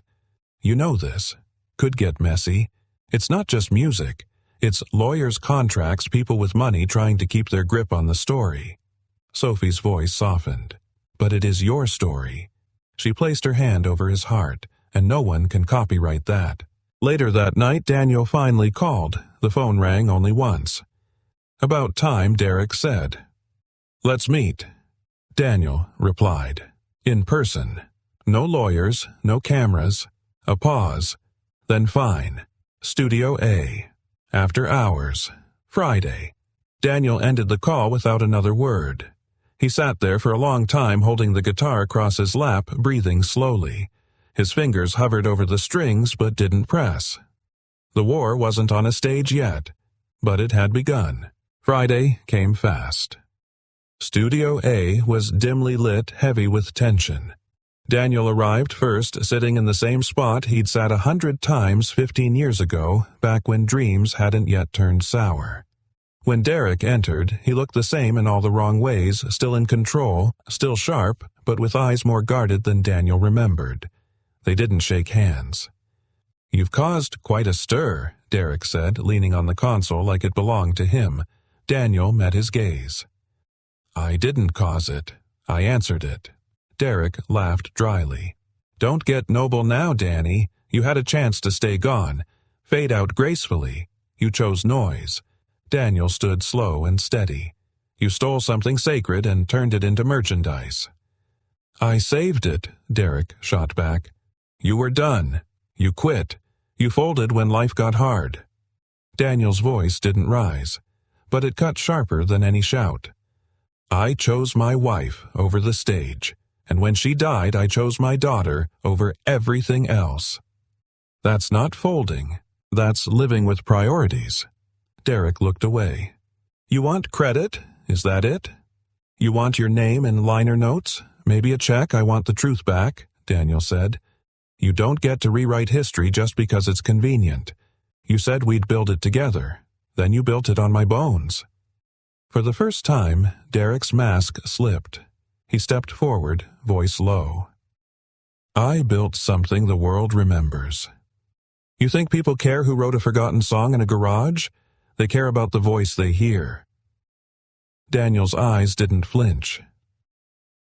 "You know this. Could get messy. It's not just music. It's lawyers' contracts, people with money trying to keep their grip on the story." Sophie's voice softened. "But it is your story." She placed her hand over his heart, and no one can copyright that. Later that night, Daniel finally called. The phone rang only once. "About time," Derek said. "Let's meet." Daniel replied. "In person. No lawyers, no cameras." A pause. Then fine. Studio A. After hours. Friday. Daniel ended the call without another word. He sat there for a long time holding the guitar across his lap, breathing slowly. His fingers hovered over the strings but didn't press. The war wasn't on a stage yet, but it had begun. Friday came fast. Studio A was dimly lit, heavy with tension. Daniel arrived first, sitting in the same spot he'd sat 100 times 15 years ago, back when dreams hadn't yet turned sour. When Derek entered, he looked the same in all the wrong ways, still in control, still sharp, but with eyes more guarded than Daniel remembered. They didn't shake hands. "You've caused quite a stir," Derek said, leaning on the console like it belonged to him. Daniel met his gaze. "I didn't cause it. I answered it." Derek laughed dryly. "Don't get noble now, Danny. You had a chance to stay gone. Fade out gracefully. You chose noise." Daniel stood slow and steady. "You stole something sacred and turned it into merchandise." "I saved it," Derek shot back. "You were done. You quit. You folded when life got hard." Daniel's voice didn't rise, but it cut sharper than any shout. "I chose my wife over the stage, and when she died I chose my daughter over everything else." "That's not folding. That's living with priorities." Derek looked away. "You want credit? Is that it? You want your name in liner notes? Maybe a check, I want the truth back," Daniel said. "You don't get to rewrite history just because it's convenient. You said we'd build it together. Then you built it on my bones." For the first time, Derek's mask slipped. He stepped forward, voice low. "I built something the world remembers. You think people care who wrote a forgotten song in a garage? They care about the voice they hear." Daniel's eyes didn't flinch.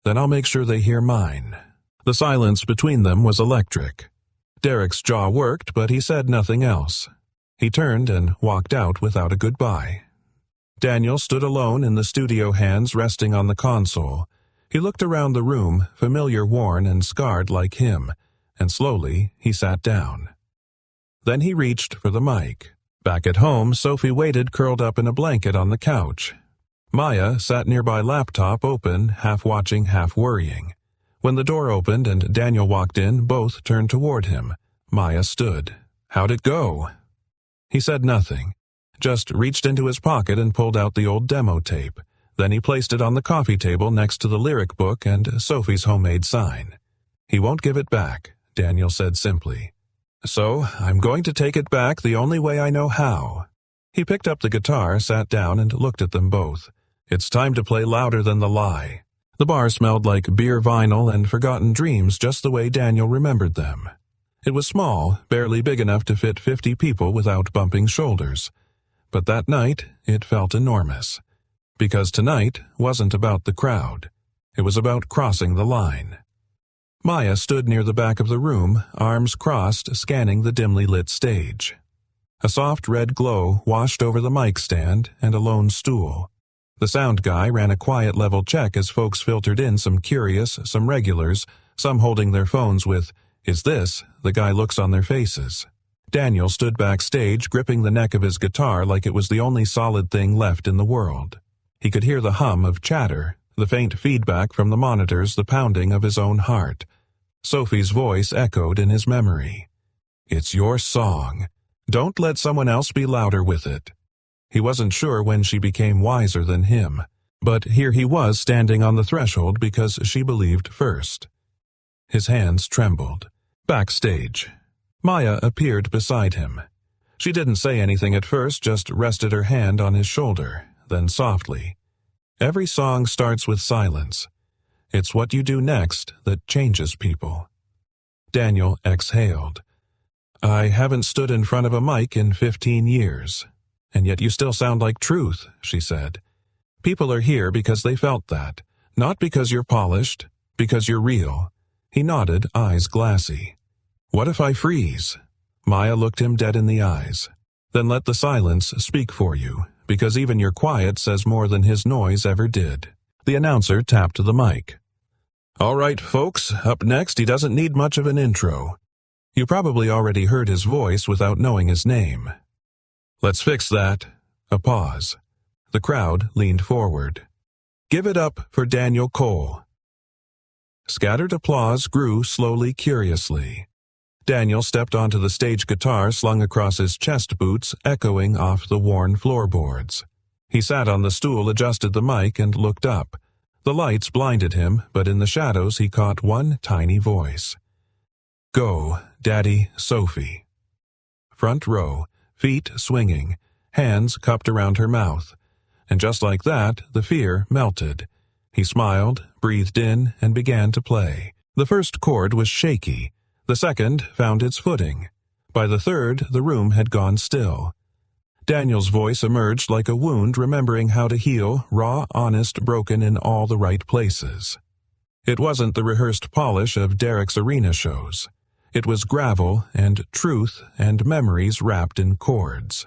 "Then I'll make sure they hear mine." The silence between them was electric. Derek's jaw worked, but he said nothing else. He turned and walked out without a goodbye. Daniel stood alone in the studio, hands resting on the console. He looked around the room, familiar, worn, and scarred like him, and slowly he sat down. Then he reached for the mic. Back at home, Sophie waited curled up in a blanket on the couch. Maya sat nearby, laptop open, half watching, half worrying. When the door opened and Daniel walked in, both turned toward him. Maya stood. "How'd it go?" He said nothing, just reached into his pocket and pulled out the old demo tape. Then he placed it on the coffee table next to the lyric book and Sophie's homemade sign. "He won't give it back," Daniel said simply. "So I'm going to take it back the only way I know how." He picked up the guitar, sat down, and looked at them both. "It's time to play louder than the lie." The bar smelled like beer, vinyl, and forgotten dreams, just the way Daniel remembered them. It was small, barely big enough to fit 50 people without bumping shoulders. But that night, it felt enormous. Because tonight wasn't about the crowd. It was about crossing the line. Maya stood near the back of the room, arms crossed, scanning the dimly lit stage. A soft red glow washed over the mic stand and a lone stool. The sound guy ran a quiet level check as folks filtered in, some curious, some regulars, some holding their phones with, "Is this?" the guy looks on their faces. Daniel stood backstage, gripping the neck of his guitar like it was the only solid thing left in the world. He could hear the hum of chatter, the faint feedback from the monitors, the pounding of his own heart. Sophie's voice echoed in his memory. "It's your song. Don't let someone else be louder with it." He wasn't sure when she became wiser than him, but here he was standing on the threshold because she believed first. His hands trembled. Backstage. Maya appeared beside him. She didn't say anything at first, just rested her hand on his shoulder, then softly. "Every song starts with silence. It's what you do next that changes people. Daniel exhaled. I haven't stood in front of a mic in 15 years. And yet you still sound like truth, she said. People are here because they felt that. Not because you're polished, because you're real. He nodded, eyes glassy. What if I freeze? Maya looked him dead in the eyes. Then let the silence speak for you, because even your quiet says more than his noise ever did. The announcer tapped the mic. All right, folks, up next he doesn't need much of an intro. You probably already heard his voice without knowing his name. Let's fix that. A pause. The crowd leaned forward. Give it up for Daniel Cole. Scattered applause grew slowly, curiously. Daniel stepped onto the stage guitar slung across his chest boots, echoing off the worn floorboards. He sat on the stool, adjusted the mic, and looked up. The lights blinded him, but in the shadows he caught one tiny voice. Go, Daddy, Sophie. Front row, feet swinging, hands cupped around her mouth. And just like that, the fear melted. He smiled, breathed in, and began to play. The first chord was shaky. The second found its footing. By the third, the room had gone still. Daniel's voice emerged like a wound, remembering how to heal, raw, honest, broken in all the right places. It wasn't the rehearsed polish of Derek's arena shows. It was gravel and truth and memories wrapped in chords.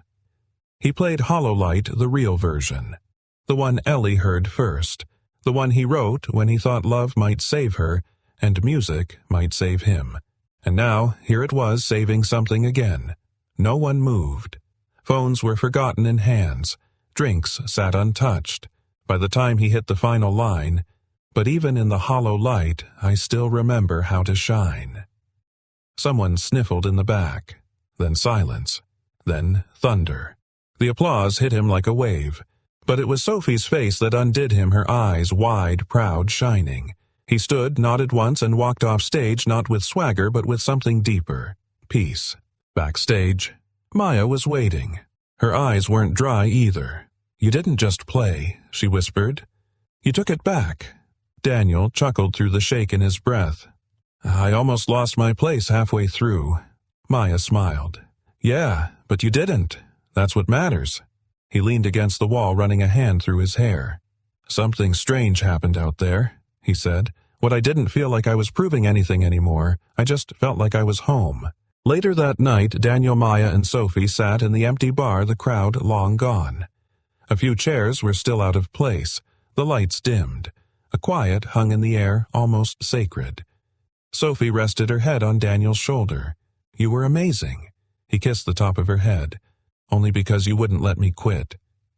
He played Hollow Light, the real version. The one Ellie heard first. The one he wrote when he thought love might save her and music might save him. And now, here it was saving something again. No one moved. Phones were forgotten in hands. Drinks sat untouched. By the time he hit the final line, but even in the hollow light, I still remember how to shine. Someone sniffled in the back. Then silence. Then thunder. The applause hit him like a wave. But it was Sophie's face that undid him, her eyes wide, proud, shining. He stood, nodded once, and walked off stage, not with swagger, but with something deeper. Peace. Backstage, Maya was waiting. Her eyes weren't dry either. You didn't just play, she whispered. You took it back. Daniel chuckled through the shake in his breath. I almost lost my place halfway through. Maya smiled. Yeah, but you didn't. That's what matters. He leaned against the wall, running a hand through his hair. Something strange happened out there, he said. What I didn't feel like I was proving anything anymore. I just felt like I was home. Later that night, Daniel, Maya, and Sophie sat in the empty bar, the crowd long gone. A few chairs were still out of place. The lights dimmed. A quiet hung in the air, almost sacred. Sophie rested her head on Daniel's shoulder. You were amazing. He kissed the top of her head. Only because you wouldn't let me quit.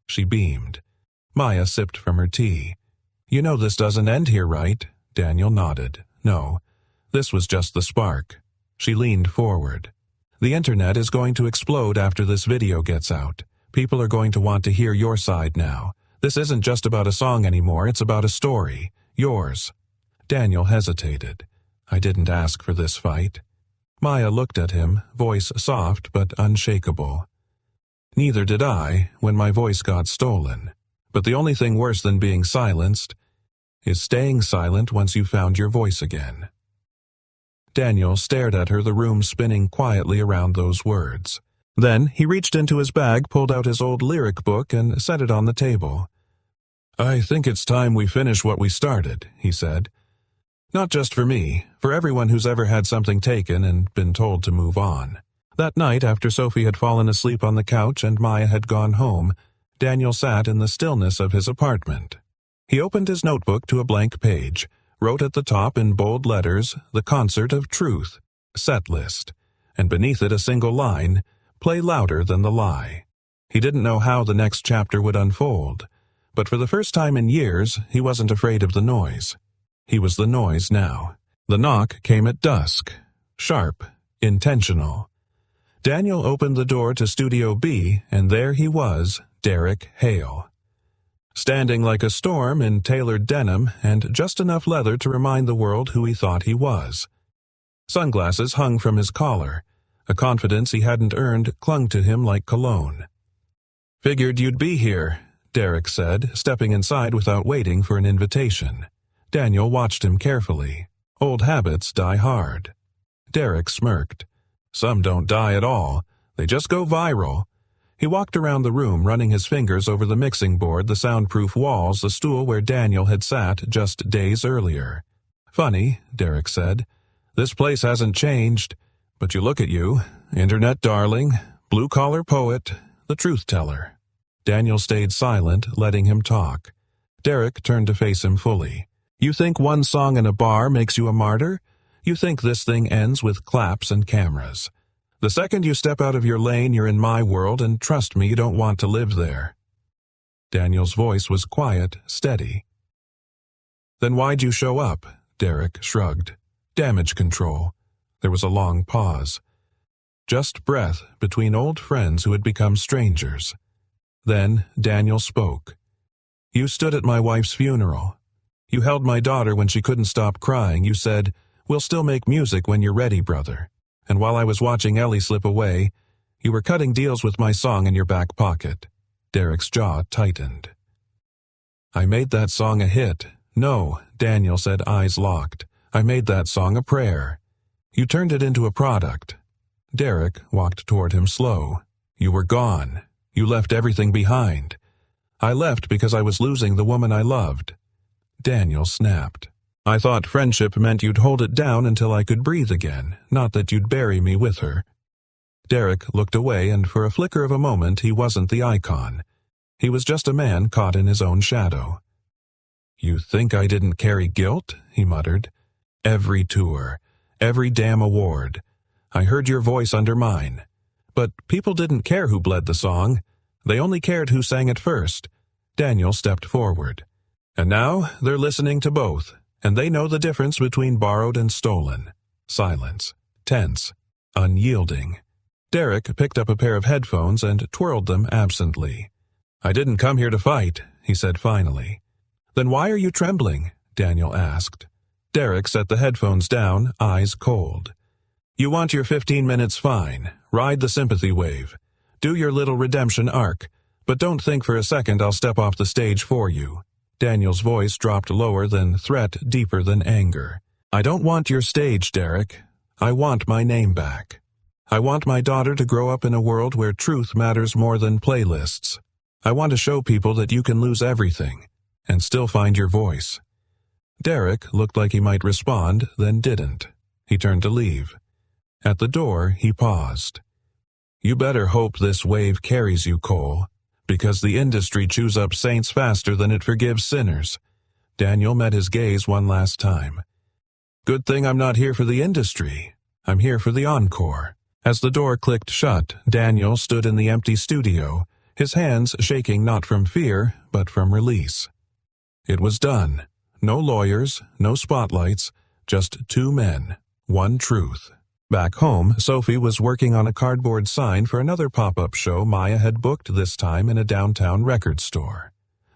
She beamed. Maya sipped from her tea. You know this doesn't end here, right? Daniel nodded. No. This was just the spark. She leaned forward. The internet is going to explode after this video gets out. People are going to want to hear your side now. This isn't just about a song anymore, it's about a story. Yours. Daniel hesitated. I didn't ask for this fight. Maya looked at him, voice soft but unshakable. Neither did I when my voice got stolen. But the only thing worse than being silenced is staying silent once you found your voice again. Daniel stared at her, the room spinning quietly around those words. Then he reached into his bag, pulled out his old lyric book, and set it on the table. I think it's time we finish what we started, he said. Not just for me, for everyone who's ever had something taken and been told to move on. That night, after Sophie had fallen asleep on the couch and Maya had gone home, Daniel sat in the stillness of his apartment. He opened his notebook to a blank page, wrote at the top in bold letters, The Concert of Truth, set list, and beneath it a single line, Play louder than the lie. He didn't know how the next chapter would unfold, but for the first time in years, he wasn't afraid of the noise. He was the noise now. The knock came at dusk, sharp, intentional. Daniel opened the door to Studio B, and there he was, Derek Hale. Standing like a storm in tailored denim and just enough leather to remind the world who he thought he was. Sunglasses hung from his collar. A confidence he hadn't earned clung to him like cologne. Figured you'd be here, Derek said, stepping inside without waiting for an invitation. Daniel watched him carefully. Old habits die hard. Derek smirked. Some don't die at all. They just go viral. He walked around the room, running his fingers over the mixing board, the soundproof walls, the stool where Daniel had sat just days earlier. Funny, Derek said. This place hasn't changed. But you look at you, internet darling, blue-collar poet, the truth-teller. Daniel stayed silent, letting him talk. Derek turned to face him fully. You think one song in a bar makes you a martyr? You think this thing ends with claps and cameras. The second you step out of your lane, you're in my world, and trust me, you don't want to live there. Daniel's voice was quiet, steady. Then why'd you show up? Derek shrugged. Damage control. There was a long pause. Just breath between old friends who had become strangers. Then Daniel spoke. You stood at my wife's funeral. You held my daughter when she couldn't stop crying. You said, we'll still make music when you're ready, brother. And while I was watching Ellie slip away, you were cutting deals with my song in your back pocket. Derek's jaw tightened. I made that song a hit. No, Daniel said, eyes locked. I made that song a prayer. You turned it into a product. Derek walked toward him slow. You were gone. You left everything behind. I left because I was losing the woman I loved. Daniel snapped. I thought friendship meant you'd hold it down until I could breathe again, not that you'd bury me with her. Derek looked away, and for a flicker of a moment he wasn't the icon. He was just a man caught in his own shadow. You think I didn't carry guilt? He muttered. Every tour, every damn award. I heard your voice under mine. But people didn't care who bled the song. They only cared who sang it first. Daniel stepped forward. And now they're listening to both, and they know the difference between borrowed and stolen. Silence. Tense. Unyielding. Derek picked up a pair of headphones and twirled them absently. I didn't come here to fight, he said finally. Then why are you trembling? Daniel asked. Derek set the headphones down, eyes cold. You want your 15 minutes, fine. Ride the sympathy wave. Do your little redemption arc. But don't think for a second I'll step off the stage for you. Daniel's voice dropped lower than threat, deeper than anger. I don't want your stage, Derek. I want my name back. I want my daughter to grow up in a world where truth matters more than playlists. I want to show people that you can lose everything and still find your voice. Derek looked like he might respond, then didn't. He turned to leave. At the door, he paused. You better hope this wave carries you, Cole, because the industry chews up saints faster than it forgives sinners. Daniel met his gaze one last time. Good thing I'm not here for the industry. I'm here for the encore. As the door clicked shut, Daniel stood in the empty studio, his hands shaking not from fear, but from release. It was done. No lawyers, no spotlights, just two men, one truth. Back home, Sophie was working on a cardboard sign for another pop-up show Maya had booked, this time in a downtown record store.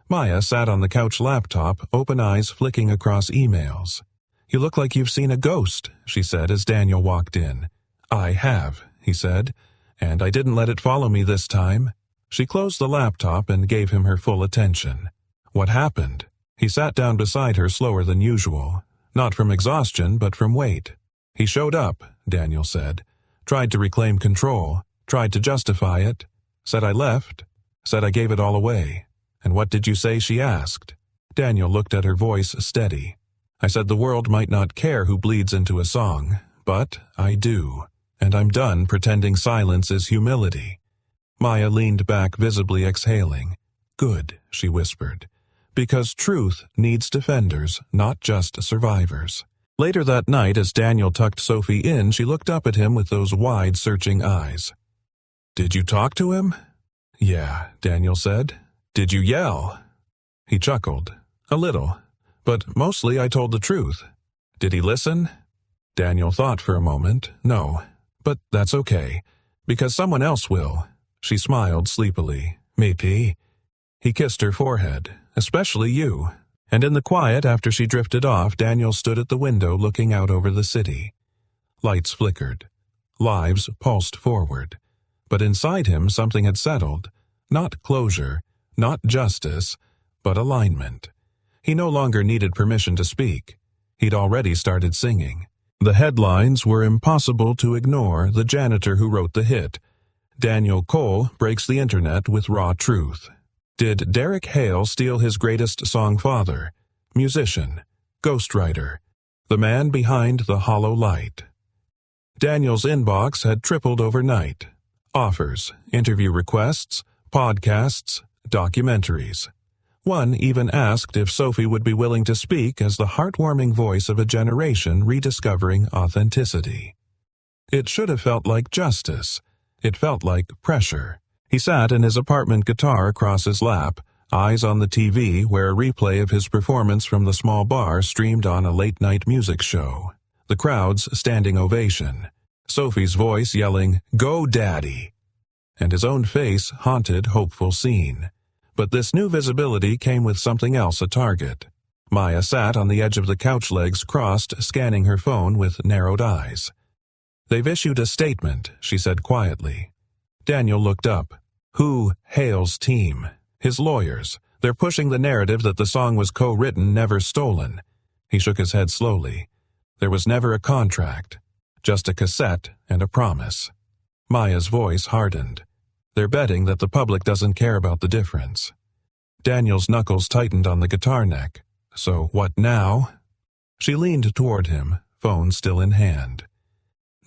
Maya sat on the couch laptop, open eyes flicking across emails. You look like you've seen a ghost, she said as Daniel walked in. I have, he said, and I didn't let it follow me this time. She closed the laptop and gave him her full attention. What happened? He sat down beside her slower than usual, not from exhaustion but from weight. He showed up, Daniel said, tried to reclaim control, tried to justify it, said I left, said I gave it all away. And what did you say, she asked. Daniel looked at her, voice steady. I said the world might not care who bleeds into a song, but I do, and I'm done pretending silence is humility. Maya leaned back, visibly exhaling. Good, she whispered. Because truth needs defenders, not just survivors. Later that night, as Daniel tucked Sophie in, she looked up at him with those wide, searching eyes. Did you talk to him? Yeah, Daniel said. Did you yell? He chuckled. A little. But mostly I told the truth. Did he listen? Daniel thought for a moment. No. But that's okay. Because someone else will. She smiled sleepily. Maybe. He kissed her forehead. Especially you. And in the quiet after she drifted off, Daniel stood at the window looking out over the city. Lights flickered. Lives pulsed forward. But inside him something had settled. Not closure, not justice, but alignment. He no longer needed permission to speak. He'd already started singing. The headlines were impossible to ignore. The janitor who wrote the hit. Daniel Cole breaks the internet with raw truth. Did Derek Hale steal his greatest song? Father, musician, ghostwriter, the man behind the hollow light. Daniel's inbox had tripled overnight. Offers, interview requests, podcasts, documentaries. One even asked if Sophie would be willing to speak as the heartwarming voice of a generation rediscovering authenticity. It should have felt like justice. It felt like pressure. He sat in his apartment, guitar across his lap, eyes on the TV where a replay of his performance from the small bar streamed on a late-night music show. The crowd's standing ovation. Sophie's voice yelling, "Go, Daddy!" And his own face haunted, hopeful scene. But this new visibility came with something else, a target. Maya sat on the edge of the couch, legs crossed, scanning her phone with narrowed eyes. "They've issued a statement," she said quietly. Daniel looked up. Who? Hale's team. His lawyers. They're pushing the narrative that the song was co-written, never stolen. He shook his head slowly. There was never a contract. Just a cassette and a promise. Maya's voice hardened. They're betting that the public doesn't care about the difference. Daniel's knuckles tightened on the guitar neck. So what now? She leaned toward him, phone still in hand.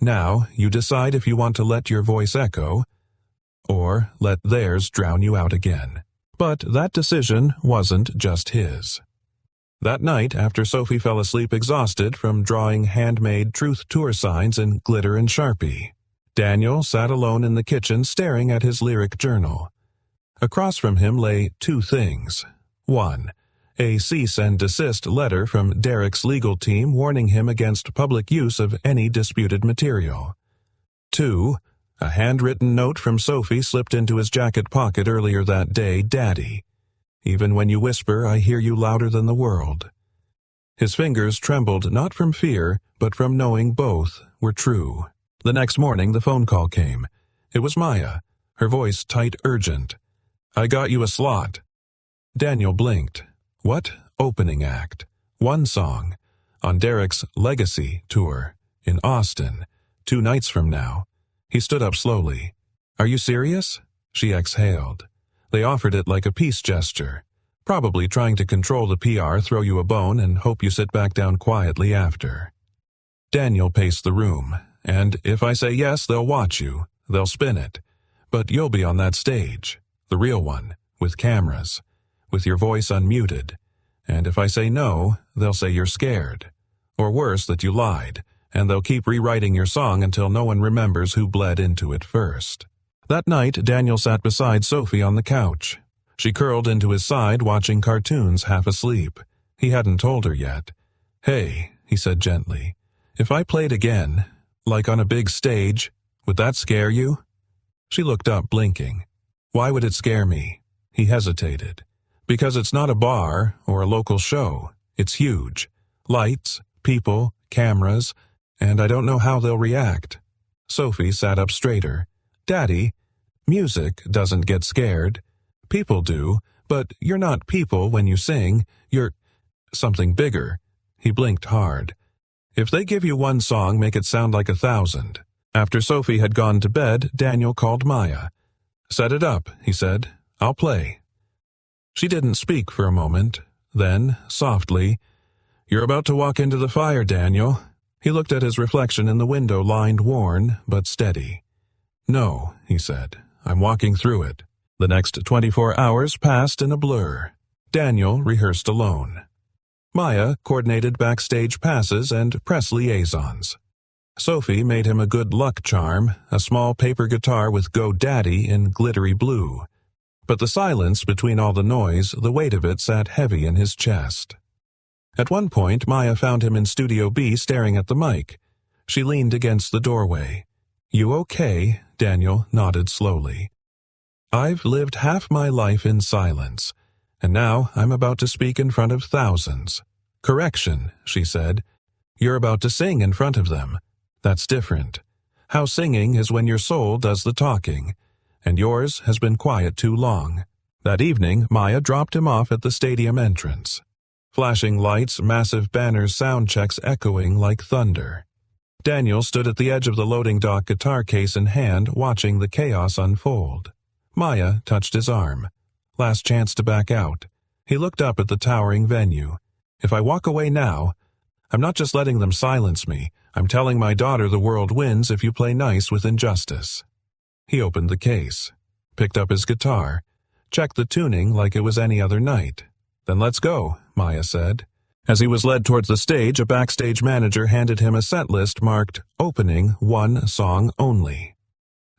Now you decide if you want to let your voice echo, or let theirs drown you out again. But that decision wasn't just his. That night, after Sophie fell asleep exhausted from drawing handmade truth tour signs in glitter and Sharpie, Daniel sat alone in the kitchen staring at his lyric journal. Across from him lay two things. One, a cease and desist letter from Derek's legal team warning him against public use of any disputed material. Two, a handwritten note from Sophie slipped into his jacket pocket earlier that day, "Daddy. Even when you whisper, I hear you louder than the world." His fingers trembled not from fear, but from knowing both were true. The next morning the phone call came. It was Maya, her voice tight, urgent. "I got you a slot." Daniel blinked. What? Opening act. One song. On Derek's Legacy tour. In Austin. 2 nights from now. He stood up slowly. "Are you serious?" She exhaled. They offered it like a peace gesture. Probably trying to control the PR, throw you a bone, and hope you sit back down quietly after. Daniel paced the room. "And if I say yes, they'll watch you. They'll spin it. But you'll be on that stage. The real one. With cameras. With your voice unmuted. And if I say no, they'll say you're scared. Or worse, that you lied. And they'll keep rewriting your song until no one remembers who bled into it first." That night, Daniel sat beside Sophie on the couch. She curled into his side, watching cartoons, half asleep. He hadn't told her yet. "Hey," he said gently, "if I played again, like on a big stage, would that scare you?" She looked up, blinking. "Why would it scare me?" He hesitated. "Because it's not a bar or a local show. It's huge. Lights, people, cameras, and I don't know how they'll react." Sophie sat up straighter. "Daddy, music doesn't get scared. People do, but you're not people when you sing. You're something bigger." He blinked hard. "If they give you one song, make it sound like 1,000. After Sophie had gone to bed, Daniel called Maya. "Set it up," he said. "I'll play." She didn't speak for a moment. Then, softly, "You're about to walk into the fire, Daniel." He looked at his reflection in the window, lined, worn, but steady. "No," he said. "I'm walking through it." The next 24 hours passed in a blur. Daniel rehearsed alone. Maya coordinated backstage passes and press liaisons. Sophie made him a good luck charm, a small paper guitar with "Go Daddy" in glittery blue. But the silence between all the noise, the weight of it sat heavy in his chest. At one point, Maya found him in Studio B staring at the mic. She leaned against the doorway. "You okay?" Daniel nodded slowly. "I've lived half my life in silence, and now I'm about to speak in front of thousands." "Correction," she said. "You're about to sing in front of them. That's different. How singing is when your soul does the talking, and yours has been quiet too long." That evening, Maya dropped him off at the stadium entrance. Flashing lights, massive banners, sound checks echoing like thunder. Daniel stood at the edge of the loading dock, guitar case in hand, watching the chaos unfold. Maya touched his arm. Last chance to back out. He looked up at the towering venue. If I walk away now, I'm not just letting them silence me. I'm telling my daughter the world wins if you play nice with injustice. He opened the case, picked up his guitar, checked the tuning like it was any other night. Then let's go, Maya said. As he was led towards the stage, a backstage manager handed him a set list marked Opening 1 Song Only.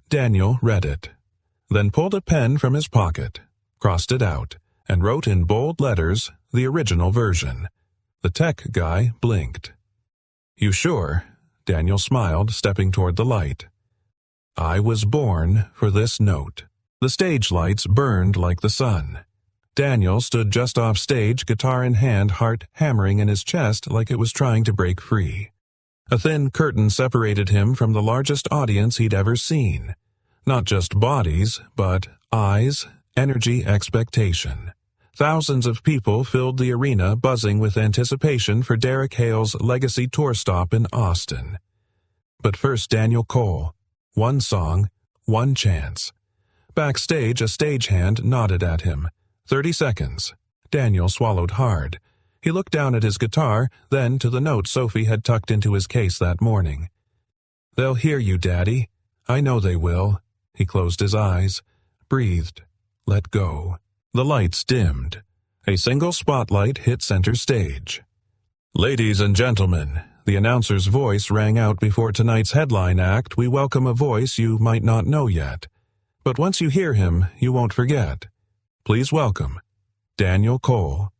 Daniel read it, then pulled a pen from his pocket, crossed it out, and wrote in bold letters the original version. The tech guy blinked. You sure? Daniel smiled, stepping toward the light. I was born for this note. The stage lights burned like the sun. Daniel stood just off stage, guitar in hand, heart hammering in his chest like it was trying to break free. A thin curtain separated him from the largest audience he'd ever seen. Not just bodies, but eyes, energy, expectation. Thousands of people filled the arena, buzzing with anticipation for Derek Hale's legacy tour stop in Austin. But first Daniel Cole. One song, one chance. Backstage, a stagehand nodded at him. 30 seconds. Daniel swallowed hard. He looked down at his guitar, then to the note Sophie had tucked into his case that morning. They'll hear you, Daddy. I know they will. He closed his eyes, breathed, let go. The lights dimmed. A single spotlight hit center stage. Ladies and gentlemen, the announcer's voice rang out before tonight's headline act. We welcome a voice you might not know yet. But once you hear him, you won't forget. Please welcome Daniel Cole.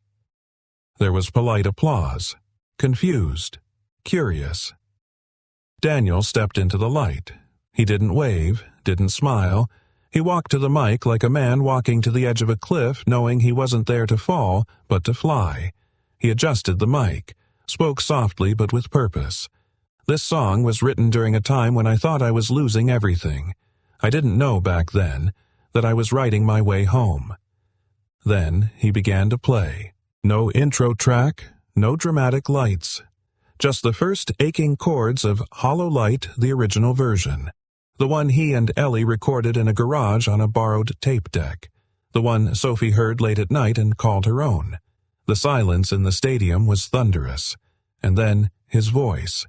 There was polite applause, confused, curious. Daniel stepped into the light. He didn't wave, didn't smile. He walked to the mic like a man walking to the edge of a cliff, knowing he wasn't there to fall, but to fly. He adjusted the mic, spoke softly but with purpose. This song was written during a time when I thought I was losing everything. I didn't know back then that I was writing my way home. Then he began to play. No intro track, no dramatic lights. Just the first aching chords of Hollow Light, the original version. The one he and Ellie recorded in a garage on a borrowed tape deck. The one Sophie heard late at night and called her own. The silence in the stadium was thunderous. And then his voice.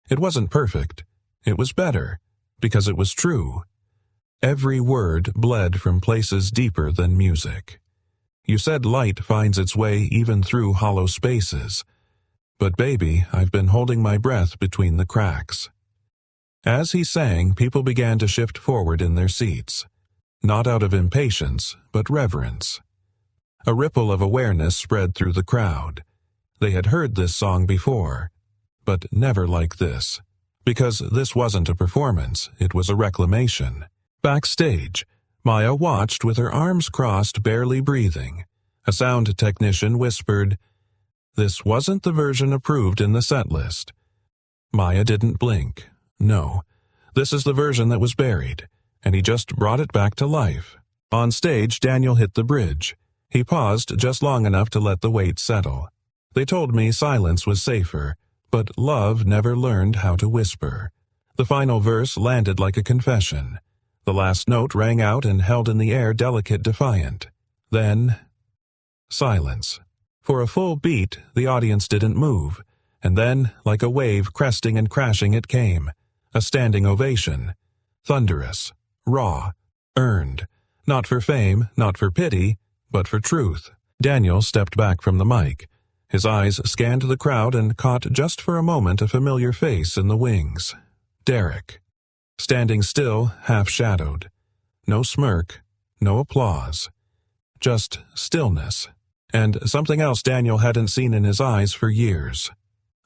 It wasn't perfect. It was better, because it was true. Every word bled from places deeper than music. You said light finds its way even through hollow spaces. But baby, I've been holding my breath between the cracks. As he sang, people began to shift forward in their seats. Not out of impatience, but reverence. A ripple of awareness spread through the crowd. They had heard this song before, but never like this. Because this wasn't a performance, it was a reclamation. Backstage, Maya watched with her arms crossed, barely breathing. A sound technician whispered, "This wasn't the version approved in the set list." Maya didn't blink. No, this is the version that was buried, and he just brought it back to life. On stage, Daniel hit the bridge. He paused just long enough to let the weight settle. They told me silence was safer, but love never learned how to whisper. The final verse landed like a confession. The last note rang out and held in the air, delicate, defiant. Then, silence. For a full beat, the audience didn't move, and then, like a wave cresting and crashing, it came. A standing ovation. Thunderous, raw, earned. Not for fame, not for pity, but for truth. Daniel stepped back from the mic. His eyes scanned the crowd and caught just for a moment a familiar face in the wings. Derek. Standing still, half-shadowed. No smirk, no applause. Just stillness. And something else Daniel hadn't seen in his eyes for years.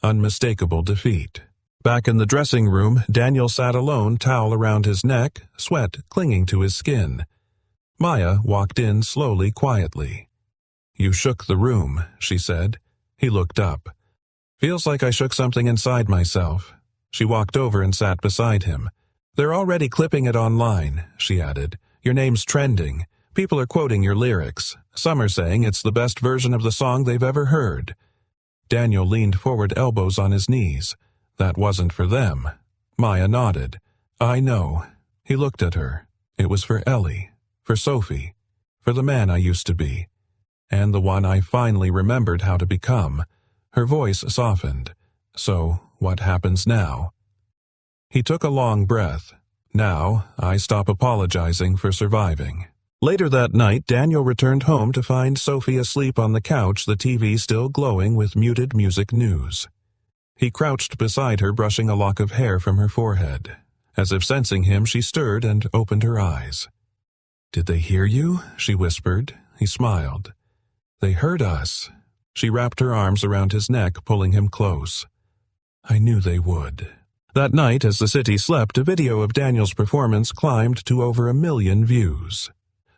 Unmistakable defeat. Back in the dressing room, Daniel sat alone, towel around his neck, sweat clinging to his skin. Maya walked in slowly, quietly. "You shook the room," she said. He looked up. "Feels like I shook something inside myself." She walked over and sat beside him. "They're already clipping it online," she added. "Your name's trending. People are quoting your lyrics. Some are saying it's the best version of the song they've ever heard." Daniel leaned forward, elbows on his knees. "That wasn't for them." Maya nodded. "I know." He looked at her. "It was for Ellie, for Sophie, for the man I used to be, and the one I finally remembered how to become." Her voice softened. "So, what happens now?" He took a long breath. "Now, I stop apologizing for surviving." Later that night, Daniel returned home to find Sophie asleep on the couch, the TV still glowing with muted music news. He crouched beside her, brushing a lock of hair from her forehead. As if sensing him, she stirred and opened her eyes. "Did they hear you?" she whispered. He smiled. "They heard us." She wrapped her arms around his neck, pulling him close. "I knew they would." That night, as the city slept, a video of Daniel's performance climbed to over 1 million views.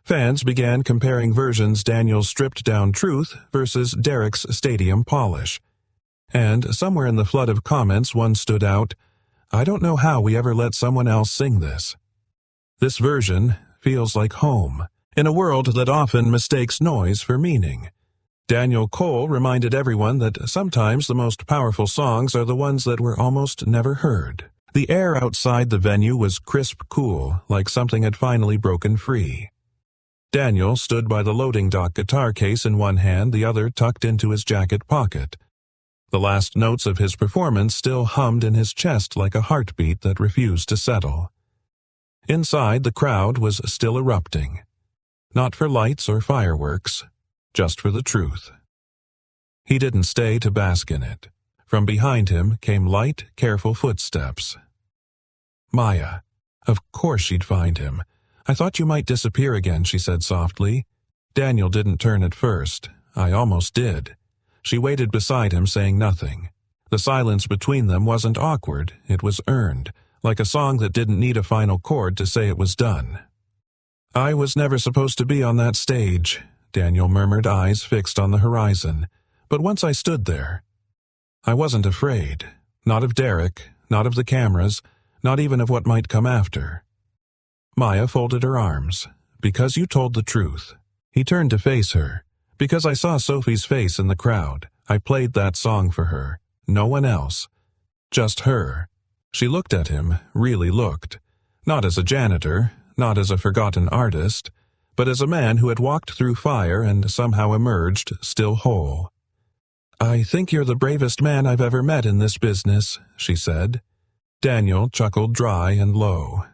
Fans began comparing versions: Daniel's stripped-down truth versus Derek's stadium polish. And somewhere in the flood of comments, one stood out: "I don't know how we ever let someone else sing this. This version feels like home, in a world that often mistakes noise for meaning." Daniel Cole reminded everyone that sometimes the most powerful songs are the ones that were almost never heard. The air outside the venue was crisp cool, like something had finally broken free. Daniel stood by the loading dock, guitar case in one hand, the other tucked into his jacket pocket. The last notes of his performance still hummed in his chest like a heartbeat that refused to settle. Inside, the crowd was still erupting. Not for lights or fireworks, just for the truth. He didn't stay to bask in it. From behind him came light, careful footsteps. Maya. Of course she'd find him. "I thought you might disappear again," she said softly. Daniel didn't turn at first. "I almost did." She waited beside him, saying nothing. The silence between them wasn't awkward, it was earned, like a song that didn't need a final chord to say it was done. "I was never supposed to be on that stage," Daniel murmured, eyes fixed on the horizon. "But once I stood there, I wasn't afraid. Not of Derek, not of the cameras, not even of what might come after." Maya folded her arms. "Because you told the truth." He turned to face her. "Because I saw Sophie's face in the crowd. I played that song for her. No one else. Just her." She looked at him, really looked. Not as a janitor, not as a forgotten artist, but as a man who had walked through fire and somehow emerged still whole. "I think you're the bravest man I've ever met in this business," she said. Daniel chuckled dry and low.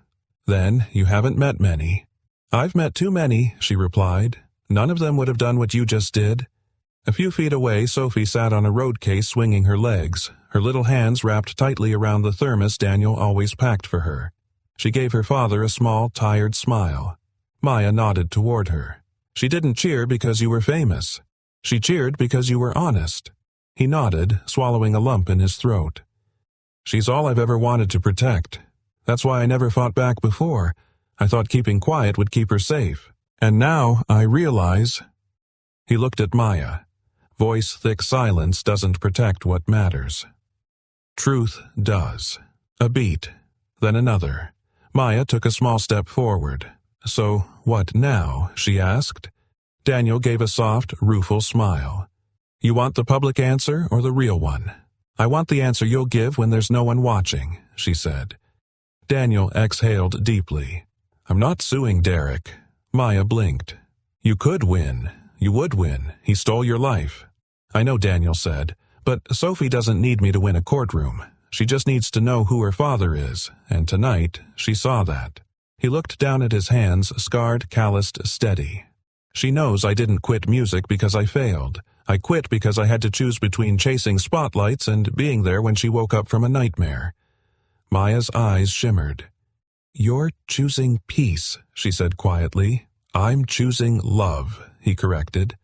"Then you haven't met many." "I've met too many," she replied. "None of them would have done what you just did." A few feet away, Sophie sat on a road case, swinging her legs, her little hands wrapped tightly around the thermos Daniel always packed for her. She gave her father a small, tired smile. Maya nodded toward her. "She didn't cheer because you were famous. She cheered because you were honest." He nodded, swallowing a lump in his throat. "She's all I've ever wanted to protect. That's why I never fought back before. I thought keeping quiet would keep her safe. And now I realize." He looked at Maya. Voice-thick silence doesn't protect what matters. Truth does. A beat, then another. Maya took a small step forward. "So, what now?" she asked. Daniel gave a soft, rueful smile. "You want the public answer or the real one?" "I want the answer you'll give when there's no one watching," she said. Daniel exhaled deeply. "I'm not suing Derek." Maya blinked. "You could win. You would win. He stole your life." "I know," Daniel said, "but Sophie doesn't need me to win a courtroom. She just needs to know who her father is, and tonight she saw that." He looked down at his hands, scarred, calloused, steady. "She knows I didn't quit music because I failed. I quit because I had to choose between chasing spotlights and being there when she woke up from a nightmare." Maya's eyes shimmered. "You're choosing peace," she said quietly. "I'm choosing love," he corrected.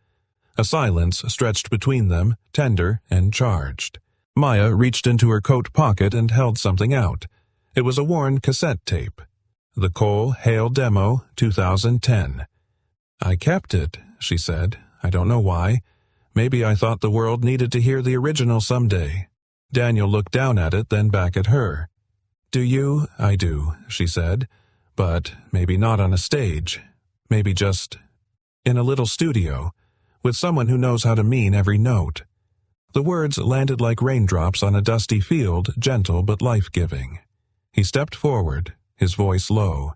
A silence stretched between them, tender and charged. Maya reached into her coat pocket and held something out. It was a worn cassette tape. The Cole Hale Demo, 2010. "I kept it," she said. "I don't know why. Maybe I thought the world needed to hear the original someday." Daniel looked down at it, then back at her. "Do you?" "I do," she said. "But maybe not on a stage. Maybe just in a little studio, with someone who knows how to mean every note. The words landed like raindrops on a dusty field, gentle but life-giving. He stepped forward, his voice low.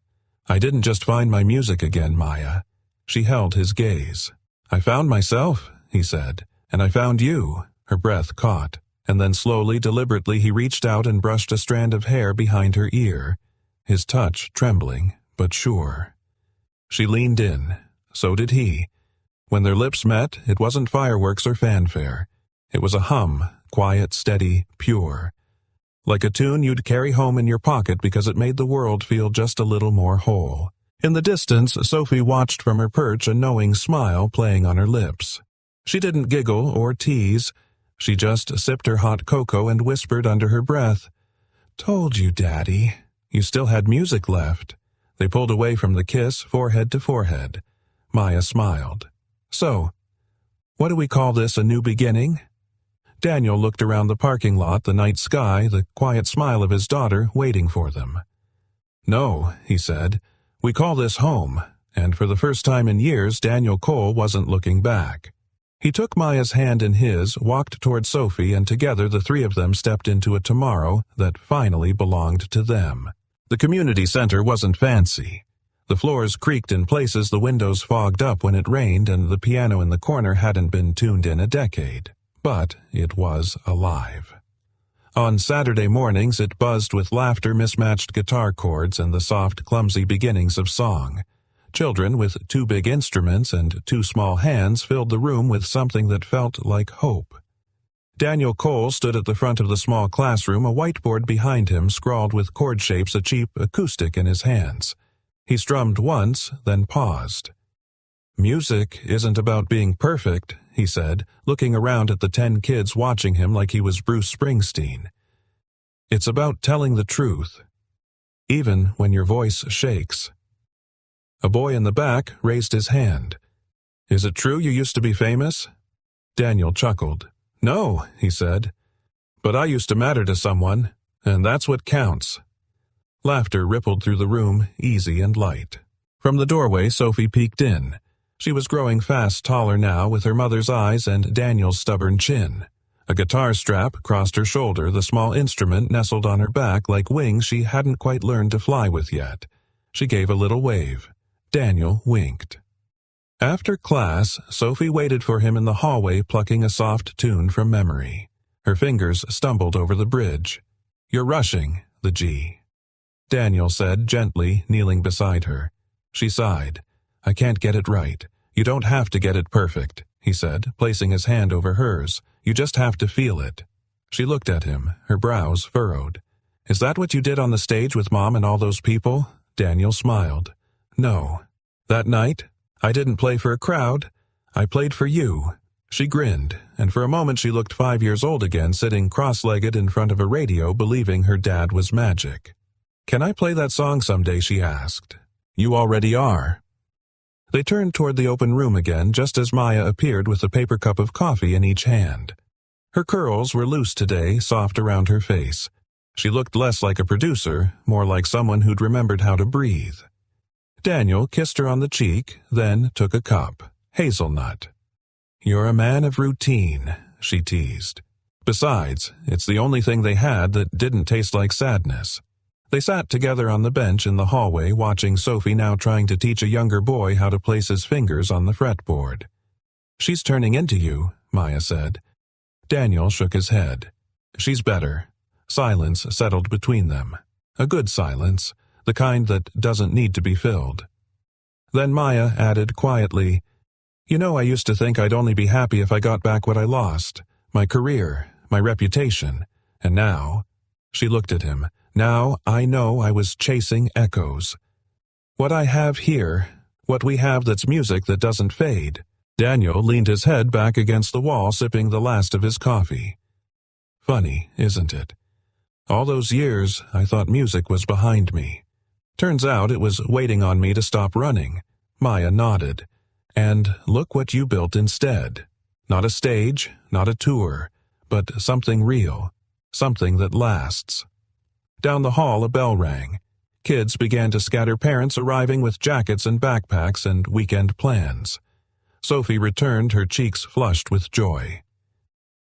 "I didn't just find my music again, Maya." She held his gaze. "I found myself," he said, "and I found you." Her breath caught, and then slowly, deliberately he reached out and brushed a strand of hair behind her ear, his touch trembling, but sure. She leaned in. So did he. When their lips met, it wasn't fireworks or fanfare. It was a hum, quiet, steady, pure. Like a tune you'd carry home in your pocket because it made the world feel just a little more whole. In the distance, Sophie watched from her perch, a knowing smile playing on her lips. She didn't giggle or tease. She just sipped her hot cocoa and whispered under her breath, "Told you, Daddy." You still had music left. They pulled away from the kiss, forehead to forehead. Maya smiled. "So, what do we call this, a new beginning?" Daniel looked around the parking lot, the night sky, the quiet smile of his daughter waiting for them. "No," he said, "we call this home," and for the first time in years Daniel Cole wasn't looking back. He took Maya's hand in his, walked toward Sophie, and together the three of them stepped into a tomorrow that finally belonged to them. The community center wasn't fancy. The floors creaked in places, the windows fogged up when it rained, and the piano in the corner hadn't been tuned in a decade. But it was alive. On Saturday mornings it buzzed with laughter, mismatched guitar chords, and the soft, clumsy beginnings of song. Children with two big instruments and two small hands filled the room with something that felt like hope. Daniel Cole stood at the front of the small classroom, a whiteboard behind him scrawled with chord shapes, a cheap acoustic in his hands. He strummed once, then paused. "Music isn't about being perfect," he said, looking around at the 10 kids watching him like he was Bruce Springsteen. "It's about telling the truth, even when your voice shakes." A boy in the back raised his hand. "Is it true you used to be famous?" Daniel chuckled. "No," he said, "but I used to matter to someone, and that's what counts." Laughter rippled through the room, easy and light. From the doorway, Sophie peeked in. She was growing fast taller now, with her mother's eyes and Daniel's stubborn chin. A guitar strap crossed her shoulder, the small instrument nestled on her back like wings she hadn't quite learned to fly with yet. She gave a little wave. Daniel winked. After class, Sophie waited for him in the hallway, plucking a soft tune from memory. Her fingers stumbled over the bridge. "You're rushing," the G. Daniel said gently, kneeling beside her. She sighed. "I can't get it right. You don't have to get it perfect," he said, placing his hand over hers. "You just have to feel it." She looked at him, her brows furrowed. "Is that what you did on the stage with Mom and all those people?" Daniel smiled. "No. That night, I didn't play for a crowd. I played for you." She grinned, and for a moment she looked 5 years old again, sitting cross-legged in front of a radio, believing her dad was magic. "Can I play that song someday?" she asked. "You already are." They turned toward the open room again, just as Maya appeared with a paper cup of coffee in each hand. Her curls were loose today, soft around her face. She looked less like a producer, more like someone who'd remembered how to breathe. Daniel kissed her on the cheek, then took a cup. Hazelnut. "You're a man of routine," she teased. "Besides, it's the only thing they had that didn't taste like sadness." They sat together on the bench in the hallway, watching Sophie now trying to teach a younger boy how to place his fingers on the fretboard. "She's turning into you," Maya said. Daniel shook his head. "She's better." Silence settled between them. A good silence, the kind that doesn't need to be filled. Then Maya added quietly, "You know, I used to think I'd only be happy if I got back what I lost, my career, my reputation, and now—" She looked at him. "Now I know I was chasing echoes. What I have here, what we have that's music that doesn't fade." Daniel leaned his head back against the wall, sipping the last of his coffee. "Funny, isn't it? All those years I thought music was behind me. Turns out it was waiting on me to stop running." Maya nodded. "And look what you built instead. Not a stage, not a tour, but something real, something that lasts." Down the hall a bell rang. Kids began to scatter, parents arriving with jackets and backpacks and weekend plans. Sophie returned, her cheeks flushed with joy.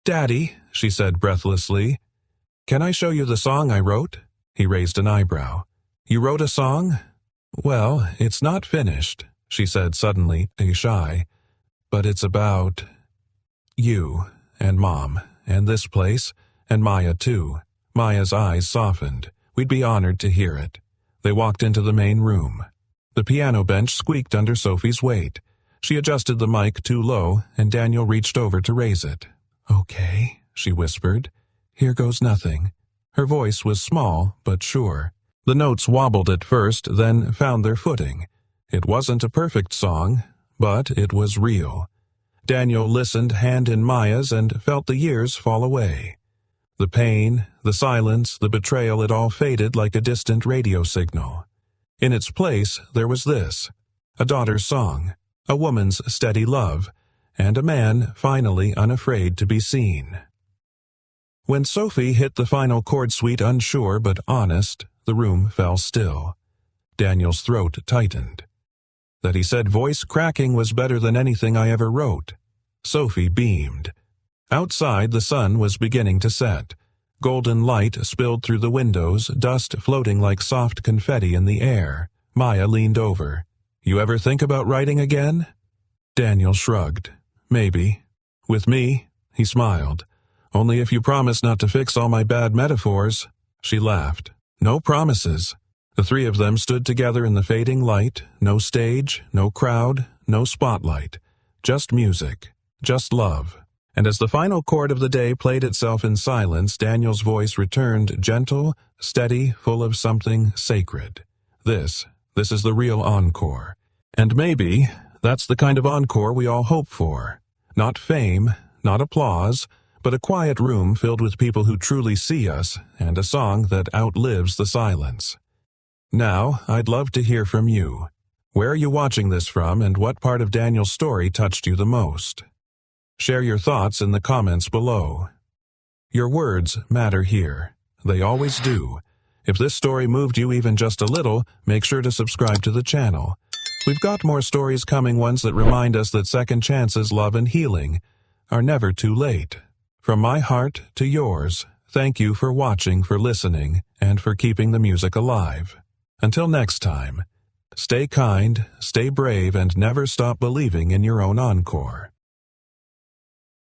"Daddy," she said breathlessly, "can I show you the song I wrote?" He raised an eyebrow. "You wrote a song?" "Well, it's not finished," she said suddenly, shy, "but it's about you and Mom and this place and Maya too." Maya's eyes softened. "We'd be honored to hear it." They walked into the main room. The piano bench squeaked under Sophie's weight. She adjusted the mic too low, and Daniel reached over to raise it. "Okay," she whispered. "Here goes nothing." Her voice was small, but sure. The notes wobbled at first, then found their footing. It wasn't a perfect song, but it was real. Daniel listened, hand in Maya's, and felt the years fall away. The pain, the silence, the betrayal, it all faded like a distant radio signal. In its place, there was this: a daughter's song, a woman's steady love, and a man finally unafraid to be seen. When Sophie hit the final chord suite unsure but honest, the room fell still. Daniel's throat tightened. That he said voice cracking was better than anything I ever wrote. Sophie beamed. Outside, the sun was beginning to set. Golden light spilled through the windows, dust floating like soft confetti in the air. Maya leaned over. "You ever think about writing again?" Daniel shrugged. "Maybe." "With me?" He smiled. "Only if you promise not to fix all my bad metaphors." She laughed. "No promises." The three of them stood together in the fading light. No stage, no crowd, no spotlight. Just music. Just love. And as the final chord of the day played itself in silence, Daniel's voice returned, gentle, steady, full of something sacred. This is the real encore. And maybe that's the kind of encore we all hope for. Not fame, not applause, but a quiet room filled with people who truly see us, and a song that outlives the silence. Now, I'd love to hear from you. Where are you watching this from, and what part of Daniel's story touched you the most? Share your thoughts in the comments below. Your words matter here. They always do. If this story moved you even just a little, make sure to subscribe to the channel. We've got more stories coming, ones that remind us that second chances, love, and healing are never too late. From my heart to yours, thank you for watching, for listening, and for keeping the music alive. Until next time, stay kind, stay brave, and never stop believing in your own encore.